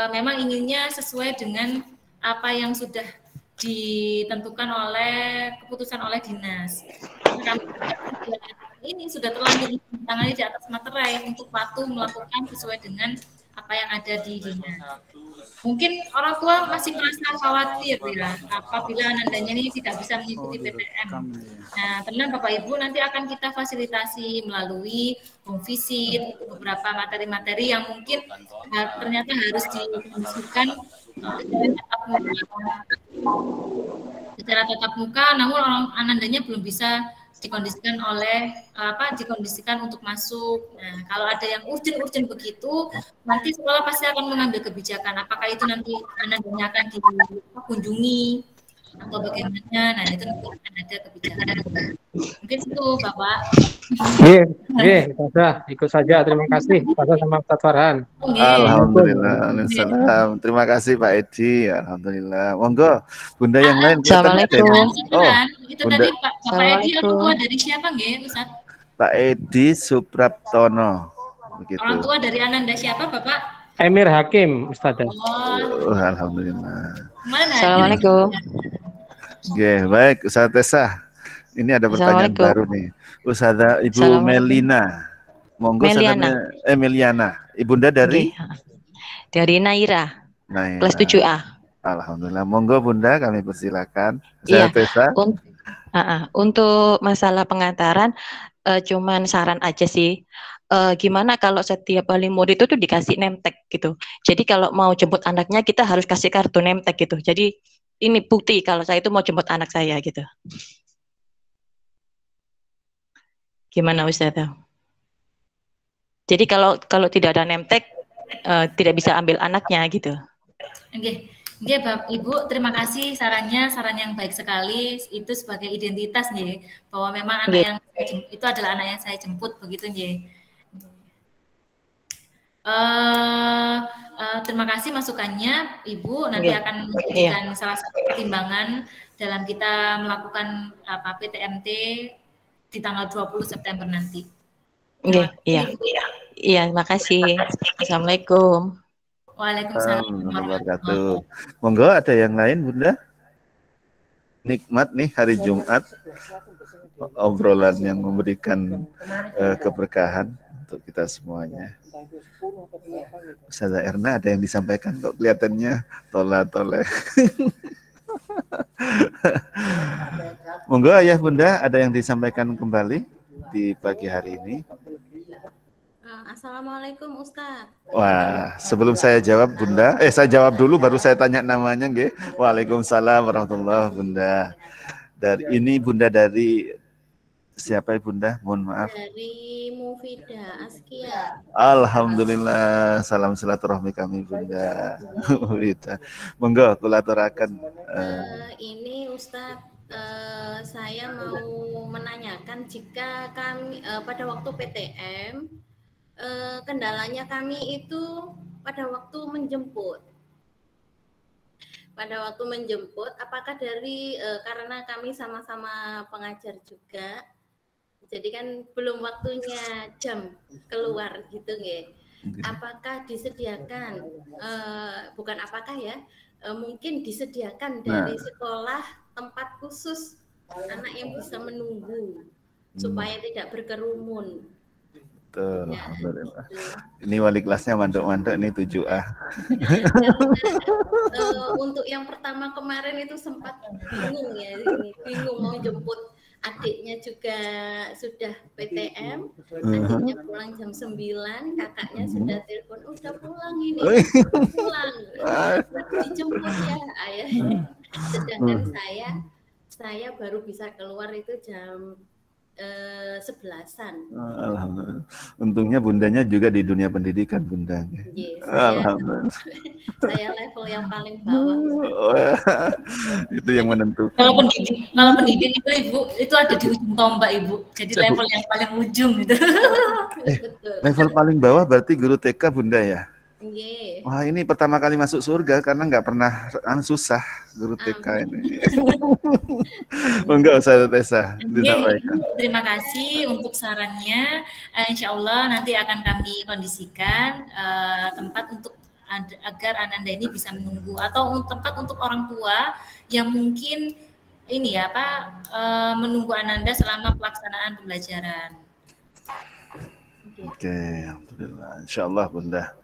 memang inginnya sesuai dengan apa yang sudah ditentukan oleh keputusan oleh dinas. Kami ini sudah terlanjur ditangani di atas materai untuk patuh melakukan sesuai dengan apa yang ada di dinas. Mungkin orang tua masih merasa khawatir ya apabila anandanya ini tidak bisa mengikuti PTM. Nah, tenang Bapak Ibu, nanti akan kita fasilitasi melalui home visit beberapa materi-materi yang mungkin ternyata harus dikondisikan secara tatap muka, namun orang anandanya belum bisa dikondisikan untuk masuk. Nah, kalau ada yang urgent begitu, nanti sekolah pasti akan mengambil kebijakan. Apakah itu nanti anandanya akan dikunjungi atau bagaimana? Nah, itu nanti akan ada kebijakan. Mungkin itu, Bapak. Ustazah, ikut saja. Terima kasih, Ustazah sama Ustaz Farhan. Alhamdulillah. Terima kasih Pak Edi. Alhamdulillah. Monggo, Bunda yang lain. Assalamualaikum. Itu Bunda. Tadi Pak Edi orang tua dari siapa nggih, Ustaz? Pak Edi Supraptono. Begitu. Orang tua dari Ananda siapa, Bapak? Emir Hakim, Ustazah. Alhamdulillah. Assalamualaikum. Baik, Ustazah Tessa. Ini ada pertanyaan baru nih. Ustazah Ibu Melina. Monggo Meliana. Ibunda dari? Dari Naira. Kelas 7A. Alhamdulillah. Monggo Bunda, kami persilakan. Ustazah Tessa. Untuk masalah pengantaran, cuman saran aja sih. Gimana kalau setiap wali murid itu tuh dikasih name tag gitu. Jadi kalau mau jemput anaknya kita harus kasih kartu name tag gitu. Jadi ini bukti kalau saya itu mau jemput anak saya gitu. Gimana Ustazah? Jadi kalau tidak ada name tag tidak bisa ambil anaknya gitu. Oke, Bapak Ibu, terima kasih saran yang baik sekali. Itu sebagai identitas nih bahwa memang anak yang itu adalah anak yang saya jemput begitu nih. Terima kasih masukannya Ibu, nanti akan menjadikan salah satu pertimbangan dalam kita melakukan PTMT di tanggal 20 September nanti. Iya, makasih. Assalamualaikum. Waalaikumsalam warahmatullahi wabarakatuh. Monggo, ada yang lain Bunda? Nikmat nih hari Jumat, obrolan yang memberikan keberkahan untuk kita semuanya. Ustazah Erna ada yang disampaikan kok kelihatannya toleh. Monggo Ayah Bunda, ada yang disampaikan kembali di pagi hari ini? Assalamualaikum Ustaz. Wah, sebelum saya jawab Bunda, saya jawab dulu baru saya tanya namanya nggih. Waalaikumsalam warahmatullahi Bunda. Ini Bunda dari siapa ya Bunda? Mohon maaf. Dari Mufida Askia. Alhamdulillah, salam silaturahmi kami Bunda. Monggo kulaturaken. Ini Ustaz, saya mau menanyakan jika kami pada waktu PTM kendalanya kami itu pada waktu menjemput. Apakah dari karena kami sama-sama pengajar juga, jadi kan belum waktunya jam keluar gitu nggih. Apakah disediakan mungkin disediakan dari sekolah tempat khusus anak yang bisa menunggu supaya tidak berkerumun. Betul, Ya, alhamdulillah. gitu. Ini wali kelasnya mandek-mandek nih 7A. Untuk yang pertama kemarin itu sempat bingung ya, ini bingung mau jemput adiknya juga sudah PTM, adiknya pulang jam 9, kakaknya sudah telepon udah pulang ini, pulang, dijemput ya ayah. Sedangkan saya baru bisa keluar itu jam 11-an. Alhamdulillah. Untungnya bundanya juga di dunia pendidikan, bunda. Yes, Alhamdulillah. saya level yang paling bawah. Itu yang menentukan. Kalau pendidik itu Ibu, itu ada di ujung tombak Ibu. Jadi level yang paling ujung gitu. Betul. Level paling bawah berarti guru TK, bunda ya? Yeah. Wah, ini pertama kali masuk surga karena nggak pernah susah guru TK ini. Enggak usah Tessa disampaikan. Terima kasih untuk sarannya. Insya Allah nanti akan kami kondisikan tempat untuk agar Ananda ini bisa menunggu, atau tempat untuk orang tua yang mungkin ini ya Pak menunggu Ananda selama pelaksanaan pembelajaran. Oke, alhamdulillah. Insya Allah bunda.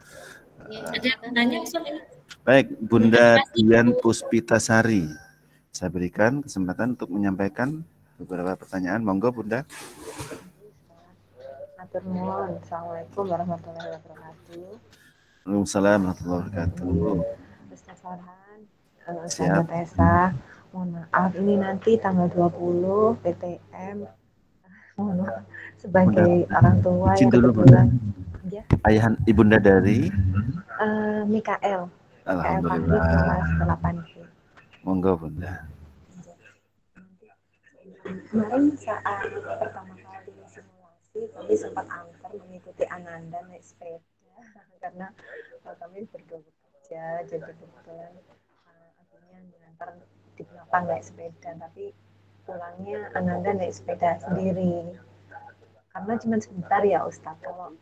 Yeah. Ada yang tanya Ustaz ini? Baik, Bunda Dian Puspitasari. Saya berikan kesempatan untuk menyampaikan beberapa pertanyaan. Monggo, Bunda. Matur nuwun. Assalamualaikum warahmatullahi wabarakatuh. Waalaikumsalam warahmatullahi wabarakatuh. Ustaz Farhan, Ustaz Tessa, mohon maaf ini nanti tanggal 20 PTM. Mohon maaf sebagai orang tua yang kebetulan ya. Ayah ibunda dari Mikael. Alhamdulillah. Kelas 8. Monggo Bunda. Kemarin saat pertama kali simulasi kami sempat antar mengikuti Ananda naik sepeda karena kami berdua bekerja, jadi kebetulan akhirnya mengantar di belakang naik sepeda, tapi pulangnya Ananda naik sepeda sendiri karena cuma sebentar ya Ustaz. Kalau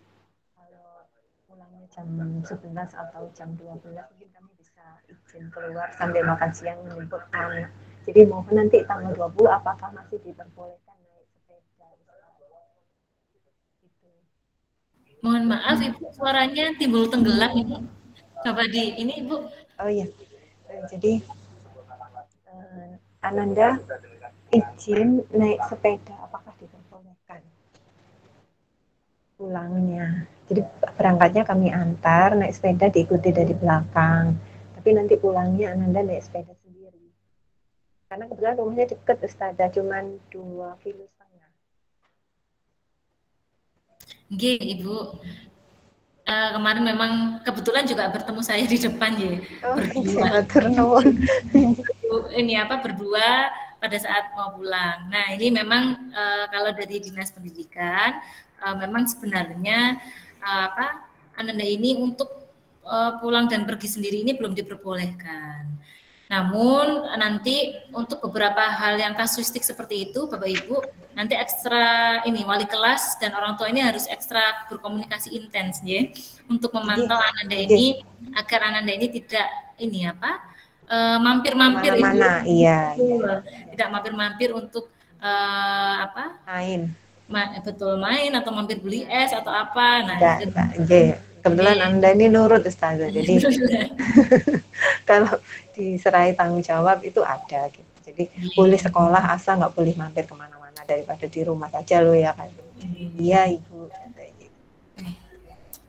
pulangnya jam 11 atau jam 12 mungkin kami bisa izin keluar sambil makan siang menjemput anak. Jadi mohon nanti tanggal 20 apakah masih diperbolehkan naik sepeda? Gitu. Mohon maaf Ibu, suaranya timbul tenggelam Ibu. Coba di ini Ibu. Oh iya. Jadi Ananda izin naik sepeda apakah diperbolehkan? Pulangnya. Jadi berangkatnya kami antar, naik sepeda diikuti dari belakang. Tapi nanti pulangnya Ananda naik sepeda sendiri. Karena kebetulan rumahnya dekat Ustazah, cuma 2,5 km. Nggih, Ibu. Kemarin memang kebetulan juga bertemu saya di depan ya. Berdua pada saat mau pulang. Nah, ini memang kalau dari Dinas Pendidikan memang sebenarnya Ananda ini untuk pulang dan pergi sendiri ini belum diperbolehkan. Namun nanti untuk beberapa hal yang kasuistik seperti itu, Bapak Ibu, nanti ekstra ini wali kelas dan orang tua ini harus ekstra berkomunikasi intens ya untuk memantau Ananda ini agar Ananda ini tidak ini mampir-mampir iya. Tidak mampir-mampir untuk main atau mampir beli es atau apa. Nah, kebetulan Anda ini nurut Ustazah, jadi kalau diserahi tanggung jawab itu ada gitu. Jadi boleh sekolah asal nggak boleh mampir kemana-mana daripada di rumah saja lo ya kan. Iya Ibu.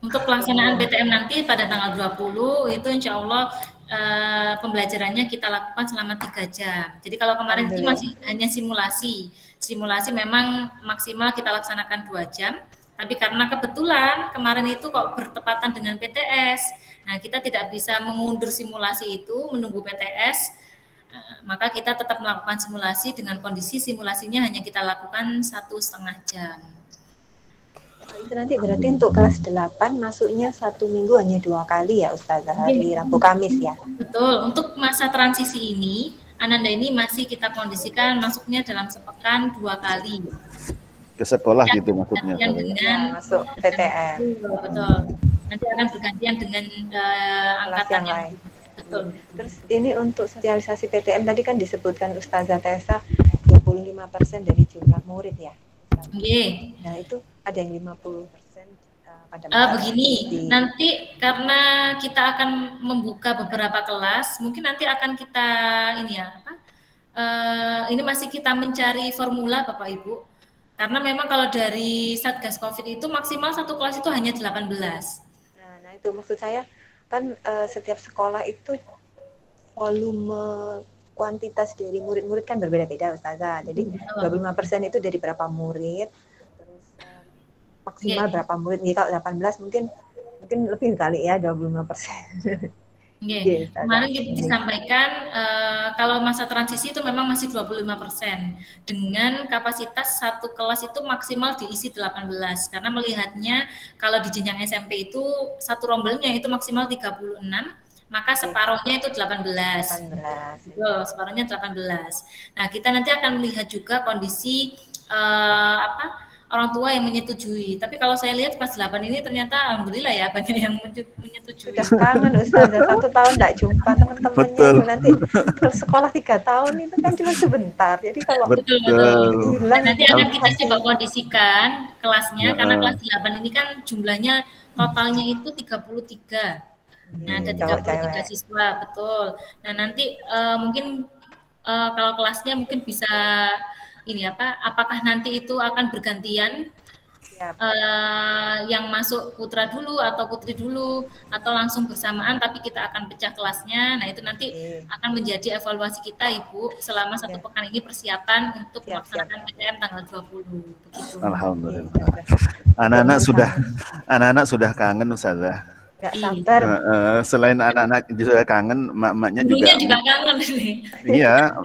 Untuk pelaksanaan PTM nanti pada tanggal 20 itu insya Allah pembelajarannya kita lakukan selama 3 jam. Jadi kalau kemarin itu masih hanya simulasi memang maksimal kita laksanakan 2 jam. Tapi karena kebetulan kemarin itu kok bertepatan dengan PTS, nah kita tidak bisa mengundur simulasi itu menunggu PTS, maka kita tetap melakukan simulasi dengan kondisi simulasinya hanya kita lakukan 1,5 jam. Itu nanti berarti untuk kelas 8 masuknya 1 minggu hanya 2 kali ya Ustazah, hari Rabu Kamis ya? Betul, untuk masa transisi ini, Ananda ini masih kita kondisikan masuknya dalam sepekan 2 kali. Ke sekolah gitu maksudnya. Dengan masuk PTM. Betul. Nanti akan bergantian dengan angkatan yang lain. Betul. Terus ini untuk sosialisasi PTM tadi kan disebutkan Ustazah Tessa 20 25% dari jumlah murid ya. Oke. Nah itu ada yang 50% pada begini, nanti karena kita akan membuka beberapa kelas, mungkin nanti akan kita ini ya, ini masih kita mencari formula Bapak Ibu. Karena memang kalau dari Satgas Covid itu maksimal satu kelas itu hanya 18. Nah itu maksud saya kan setiap sekolah itu volume kuantitas dari murid-murid kan berbeda-beda Ustazah. Jadi 25% itu dari berapa murid, terus maksimal berapa murid. Nih kalau 18 mungkin lebih kali ya 25%. Kemarin kita disampaikan kalau masa transisi itu memang masih 25% dengan kapasitas satu kelas itu maksimal diisi 18 karena melihatnya kalau di jenjang SMP itu satu rombelnya itu maksimal 36, maka separuhnya itu 18. Betul, separuhnya 18. Nah, kita nanti akan melihat juga kondisi orang tua yang menyetujui. Tapi kalau saya lihat kelas 8 ini ternyata alhamdulillah ya banyak yang menyetujui. Sudah kangen Ustazah, 1 tahun tidak jumpa teman-temannya. Nanti sekolah 3 tahun itu kan cuma sebentar. Jadi kalau betul. Nanti akan kita coba kondisikan kelasnya karena kelas 8 ini kan jumlahnya totalnya itu 33. Nah, ada 33 siswa, betul. Nah, nanti mungkin kalau kelasnya mungkin bisa ini apakah nanti itu akan bergantian yang masuk putra dulu atau putri dulu atau langsung bersamaan tapi kita akan pecah kelasnya. Nah itu nanti akan menjadi evaluasi kita Ibu selama 1 pekan ini persiapan untuk melaksanakan PTM tanggal 20 begitu. Alhamdulillah. Anak-anak sudah kangen Ustazah. Gak sabar. Selain anak-anak juga kangen, mak-maknya juga kangen ini. Iya.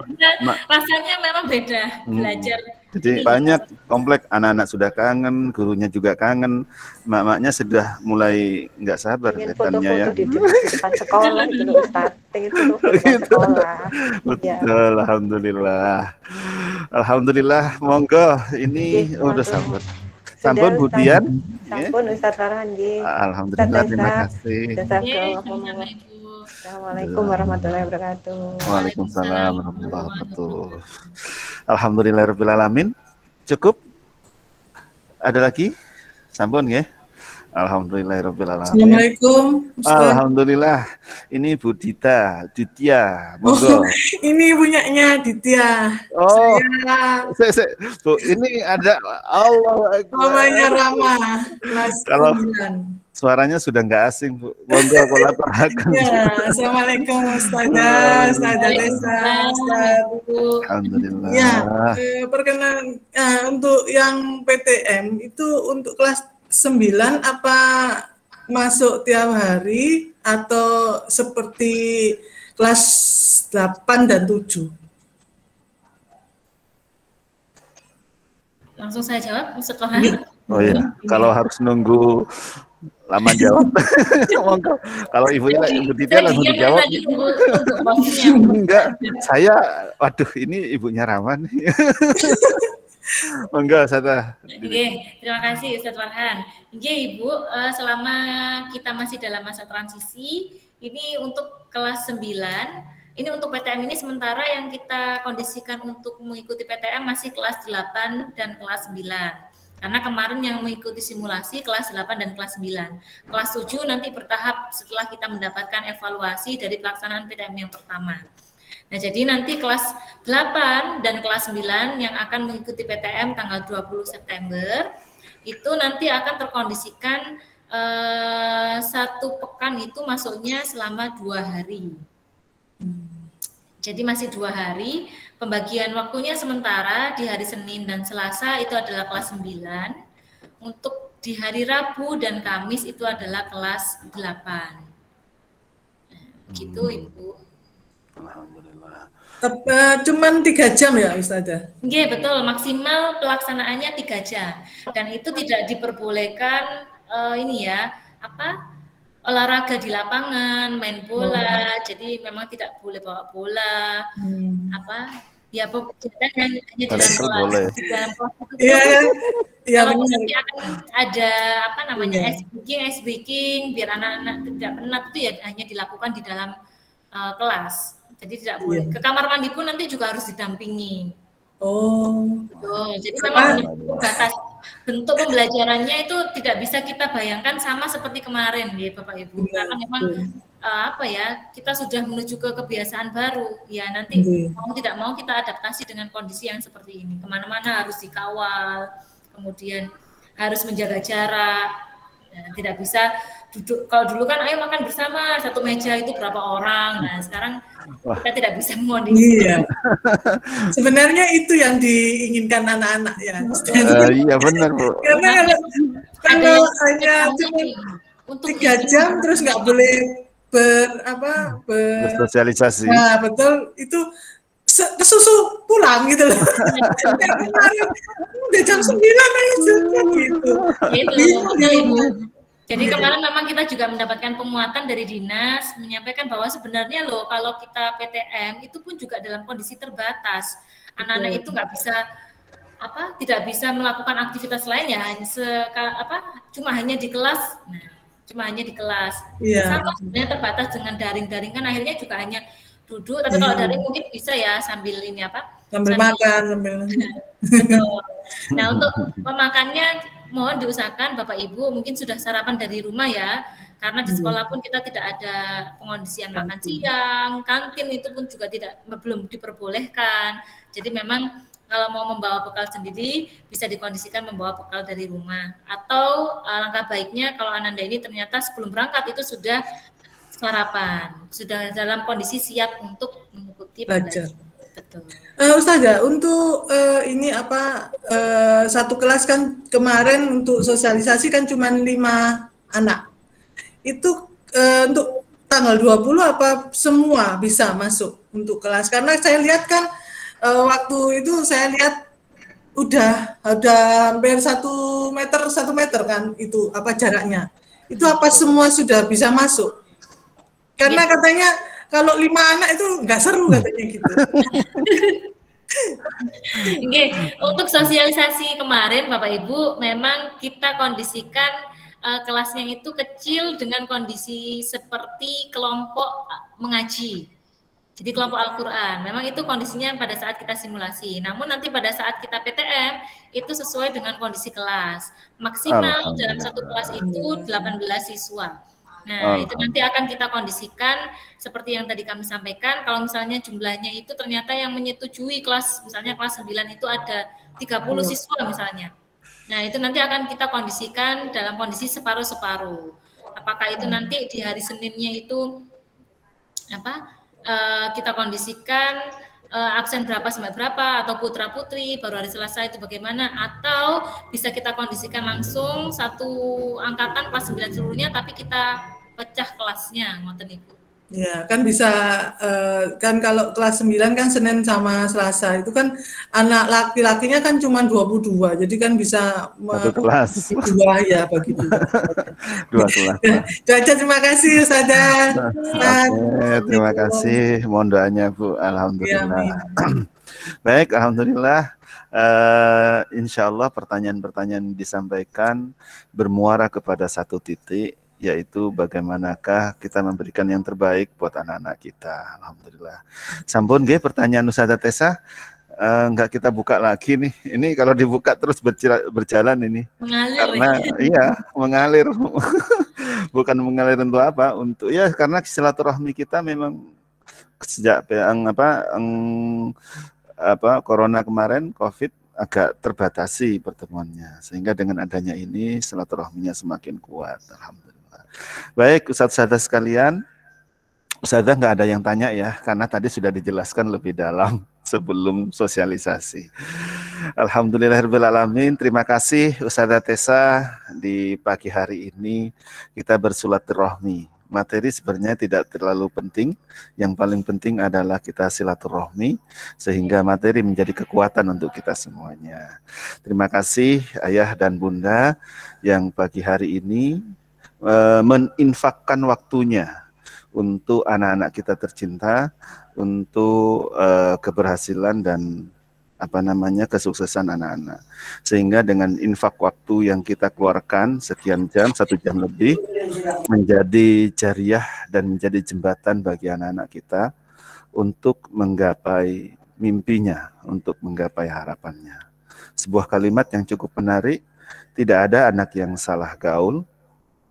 Rasanya memang beda belajar. Jadi banyak komplek anak-anak sudah kangen, gurunya juga kangen, mak-maknya sudah mulai nggak sabar katanya ya. Di depan sekolah itu starting itu sekolah. Betul, alhamdulillah. Alhamdulillah, monggo ini udah sabar. Sampun Budian. Sampun Ustaz Farhan nggih. Alhamdulillah, terima kasih. Assalamualaikum warahmatullahi wabarakatuh. Waalaikumsalam warahmatullahi wabarakatuh. Alhamdulillahirabbil alamin. Cukup? Ada lagi? Sampun nggih? Alhamdulillahirabbil alamin. Assalamualaikum. Alhamdulillah. Ini Bu Ditya, monggo. Ini punyanya Ditya. Oh. Bu, ini ada Allah. Namanya Rama. Kalau suaranya sudah nggak asing, Bu. Monggo kolaborasikan. Ya, Assalamualaikum Ustazah, Ustazah Desa, Alhamdulillah. Ya, perkenalan untuk yang PTM itu untuk kelas 9 apa masuk tiap hari atau seperti kelas 8 dan 7? Langsung saya jawab setelah. Oh iya, kalau harus nunggu lama jawab. Kalau Ibu Ditya langsung dijawab. Enggak, waduh ini ibunya Rahman. Monggo Ustazah. Oke, terima kasih Ustaz Farhan. Oke Ibu, selama kita masih dalam masa transisi, ini untuk kelas 9, ini untuk PTM ini sementara yang kita kondisikan untuk mengikuti PTM masih kelas 8 dan kelas 9. Karena kemarin yang mengikuti simulasi kelas 8 dan kelas 9. Kelas 7 nanti bertahap setelah kita mendapatkan evaluasi dari pelaksanaan PTM yang pertama. Nah, jadi nanti kelas 8 dan kelas 9 yang akan mengikuti PTM tanggal 20 September itu nanti akan terkondisikan 1 pekan itu masuknya selama 2 hari. Jadi masih 2 hari, pembagian waktunya sementara di hari Senin dan Selasa itu adalah kelas 9, untuk di hari Rabu dan Kamis itu adalah kelas 8. Begitu Ibu. Alhamdulillah. Cuman 3 jam ya Ustazah? Iya betul, maksimal pelaksanaannya 3 jam dan itu tidak diperbolehkan olahraga di lapangan, main bola, jadi memang tidak boleh bawa bola, hanya di dalam kelas. Kalau nanti akan ada ice breaking, biar anak-anak tidak penat itu ya hanya dilakukan di dalam kelas. Jadi tidak boleh. Ke kamar mandi pun nanti juga harus didampingi. Oh. Jadi memang batas bentuk pembelajarannya itu tidak bisa kita bayangkan sama seperti kemarin ya Bapak Ibu. Karena memang kita sudah menuju ke kebiasaan baru. Ya nanti mau tidak mau kita adaptasi dengan kondisi yang seperti ini. Kemana-mana harus dikawal, kemudian harus menjaga jarak. Ya, tidak bisa duduk. Kalau dulu kan ayo makan bersama satu meja itu berapa orang. Nah sekarang kita tidak bisa mengondisi. Iya. Sebenarnya itu yang diinginkan anak-anak ya. Iya benar Bu. Karena kalau hanya cuma 3 jam terus nggak boleh bersosialisasi. Nah betul itu kesusu pulang gitu loh. Udah jam 9 aja gitu. Jadi kemarin memang kita juga mendapatkan penguatan dari dinas menyampaikan bahwa sebenarnya loh kalau kita PTM itu pun juga dalam kondisi terbatas. Anak-anak itu nggak bisa tidak bisa melakukan aktivitas lainnya cuma hanya di kelas. Nah, cuma hanya di kelas. Sama sebenarnya terbatas dengan daring kan akhirnya juga hanya duduk, tapi kalau daring mungkin bisa ya sambil sambil makan Nah untuk memakannya mohon diusahakan Bapak Ibu mungkin sudah sarapan dari rumah ya, karena di sekolah pun kita tidak ada pengondisian makan siang, kantin itu pun juga belum diperbolehkan. Jadi memang kalau mau membawa bekal sendiri bisa dikondisikan membawa bekal dari rumah, atau langkah baiknya kalau Ananda ini ternyata sebelum berangkat itu sudah sarapan, sudah dalam kondisi siap untuk mengikuti belajar. Betul. Ustazah, untuk satu kelas kan kemarin untuk sosialisasi kan cuma 5 anak. Itu untuk tanggal 20 apa semua bisa masuk untuk kelas? Karena saya lihat kan waktu itu saya lihat udah hampir 1 meter kan itu jaraknya. Itu apa semua sudah bisa masuk? Karena katanya kalau 5 anak itu nggak seru katanya gitu. Untuk sosialisasi kemarin Bapak Ibu memang kita kondisikan kelasnya itu kecil dengan kondisi seperti kelompok mengaji. Jadi kelompok Al-Quran. Memang itu kondisinya pada saat kita simulasi. Namun nanti pada saat kita PTM itu sesuai dengan kondisi kelas. Maksimal dalam satu kelas itu 18 siswa. Nah, itu nanti akan kita kondisikan seperti yang tadi kami sampaikan. Kalau misalnya jumlahnya itu ternyata yang menyetujui kelas, misalnya kelas 9 itu ada 30 siswa misalnya. Nah, itu nanti akan kita kondisikan dalam kondisi separuh-separuh. Apakah itu nanti di hari Seninnya itu kita kondisikan absen berapa sampai berapa, atau putra-putri, baru hari Selasa itu bagaimana, atau bisa kita kondisikan langsung satu angkatan kelas 9 seluruhnya, tapi kita pecah kelasnya, ngoten Ibu. Ya, kan bisa, kan kalau kelas 9 kan Senin sama Selasa, itu kan anak laki-lakinya kan cuma 22, jadi kan bisa satu kelas. 2 ya, begitu. 2 kelas. Itu aja, terima kasih Ustazah. Terima kasih, mohon doanya Bu. Alhamdulillah. Baik, Alhamdulillah. Insya Allah pertanyaan-pertanyaan disampaikan bermuara kepada satu titik, yaitu bagaimanakah kita memberikan yang terbaik buat anak-anak kita. Alhamdulillah. Sampun nggih pertanyaan Ustazah Tessa, enggak kita buka lagi nih. Ini kalau dibuka terus berjalan ini. Mengalir. Karena iya, mengalir. Bukan mengalir untuk apa? Untuk ya karena silaturahmi kita memang sejak corona kemarin, Covid agak terbatasi pertemuannya, sehingga dengan adanya ini silaturahminya semakin kuat. Alhamdulillah. Baik, Ustadz-ustadzah sekalian, Ustadzah nggak ada yang tanya ya, karena tadi sudah dijelaskan lebih dalam sebelum sosialisasi. Alhamdulillahirrahmanirrahim. Terima kasih Ustadzah Tessa, di pagi hari ini kita bersilaturahmi. Materi sebenarnya tidak terlalu penting, yang paling penting adalah kita silaturahmi, sehingga materi menjadi kekuatan untuk kita semuanya. Terima kasih Ayah dan Bunda yang pagi hari ini meninfakkan waktunya untuk anak-anak kita tercinta, untuk keberhasilan dan kesuksesan anak-anak. Sehingga dengan infak waktu yang kita keluarkan sekian jam, 1 jam lebih, menjadi jariah dan menjadi jembatan bagi anak-anak kita untuk menggapai mimpinya, untuk menggapai harapannya. Sebuah kalimat yang cukup menarik, tidak ada anak yang salah gaul,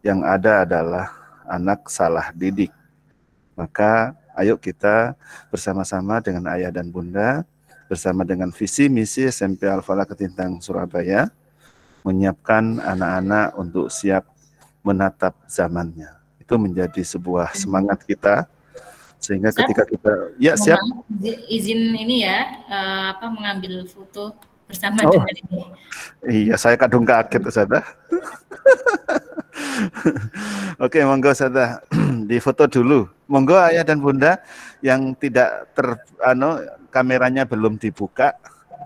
yang ada adalah anak salah didik. Maka ayo kita bersama-sama dengan ayah dan bunda, bersama dengan visi misi SMP Al-Falah Ketintang Surabaya, menyiapkan anak-anak untuk siap menatap zamannya. Itu menjadi sebuah semangat kita, sehingga ketika kita siap. Izin ini ya, mengambil foto bersama dengan ini. Iya, saya kadung kaget Ustazah. Oke, monggo Ustazah, di foto dulu. Monggo ayah dan bunda yang tidak kameranya belum dibuka,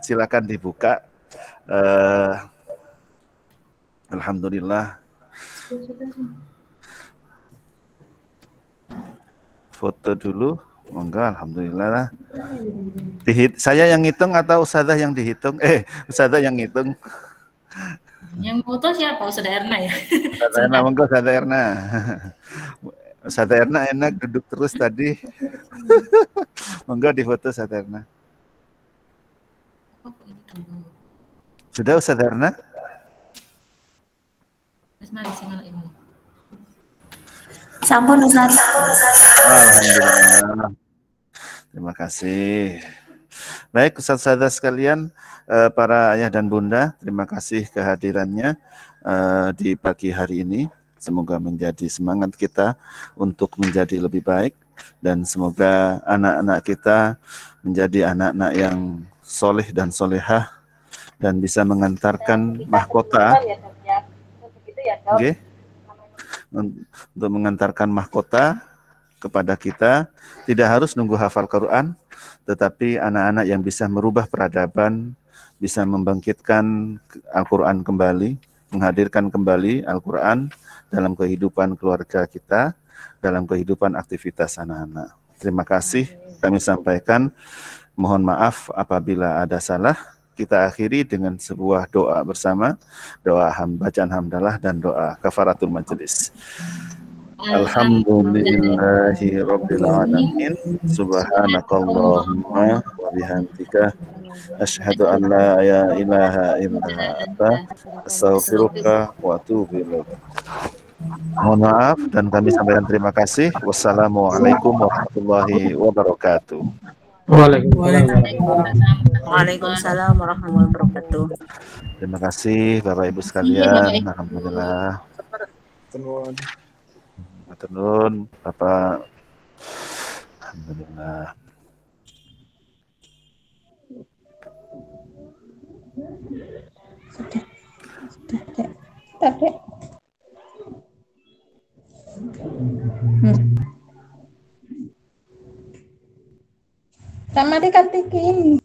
silakan dibuka. Alhamdulillah. Foto dulu, monggo. Alhamdulillah lah. Saya yang ngitung atau Ustazah yang dihitung? Ustazah yang ngitung. Yang foto siapa? Ustazah Erna ya? Ustazah Erna, monggo Ustazah Erna. Ustazah Erna enak duduk terus tadi. Monggo di foto Ustazah Erna. Sudah Ustazah Erna? Sampun Ustaz. Alhamdulillah. Terima kasih. Baik Ustazah sekalian, para ayah dan bunda, terima kasih kehadirannya di pagi hari ini. Semoga menjadi semangat kita untuk menjadi lebih baik, dan semoga anak-anak kita menjadi anak-anak yang soleh dan solehah dan bisa mengantarkan mahkota. Okay. Untuk mengantarkan mahkota kepada kita, tidak harus nunggu hafal Quran, tetapi anak-anak yang bisa merubah peradaban, bisa membangkitkan Al-Quran kembali, menghadirkan kembali Al-Quran dalam kehidupan keluarga kita, dalam kehidupan aktivitas anak-anak. Terima kasih kami sampaikan. Mohon maaf apabila ada salah. Kita akhiri dengan sebuah doa bersama, doa bacaan hamdalah dan doa kafaratul majelis. Alhamdulillahi rabbil alamin, subhanakallahumma wa bihamdika, asyhadu an la ilaha illa anta, astaghfiruka wa atubu ilaik. Mohon maaf dan kami sampaikan terima kasih. Wassalamualaikum warahmatullahi wabarakatuh. Waalaikumsalam warahmatullahi wabarakatuh. Terima kasih Bapak Ibu sekalian. Alhamdulillah. Maturnuun Bapak. Alhamdulillah. Sudah. Sama dikatikin.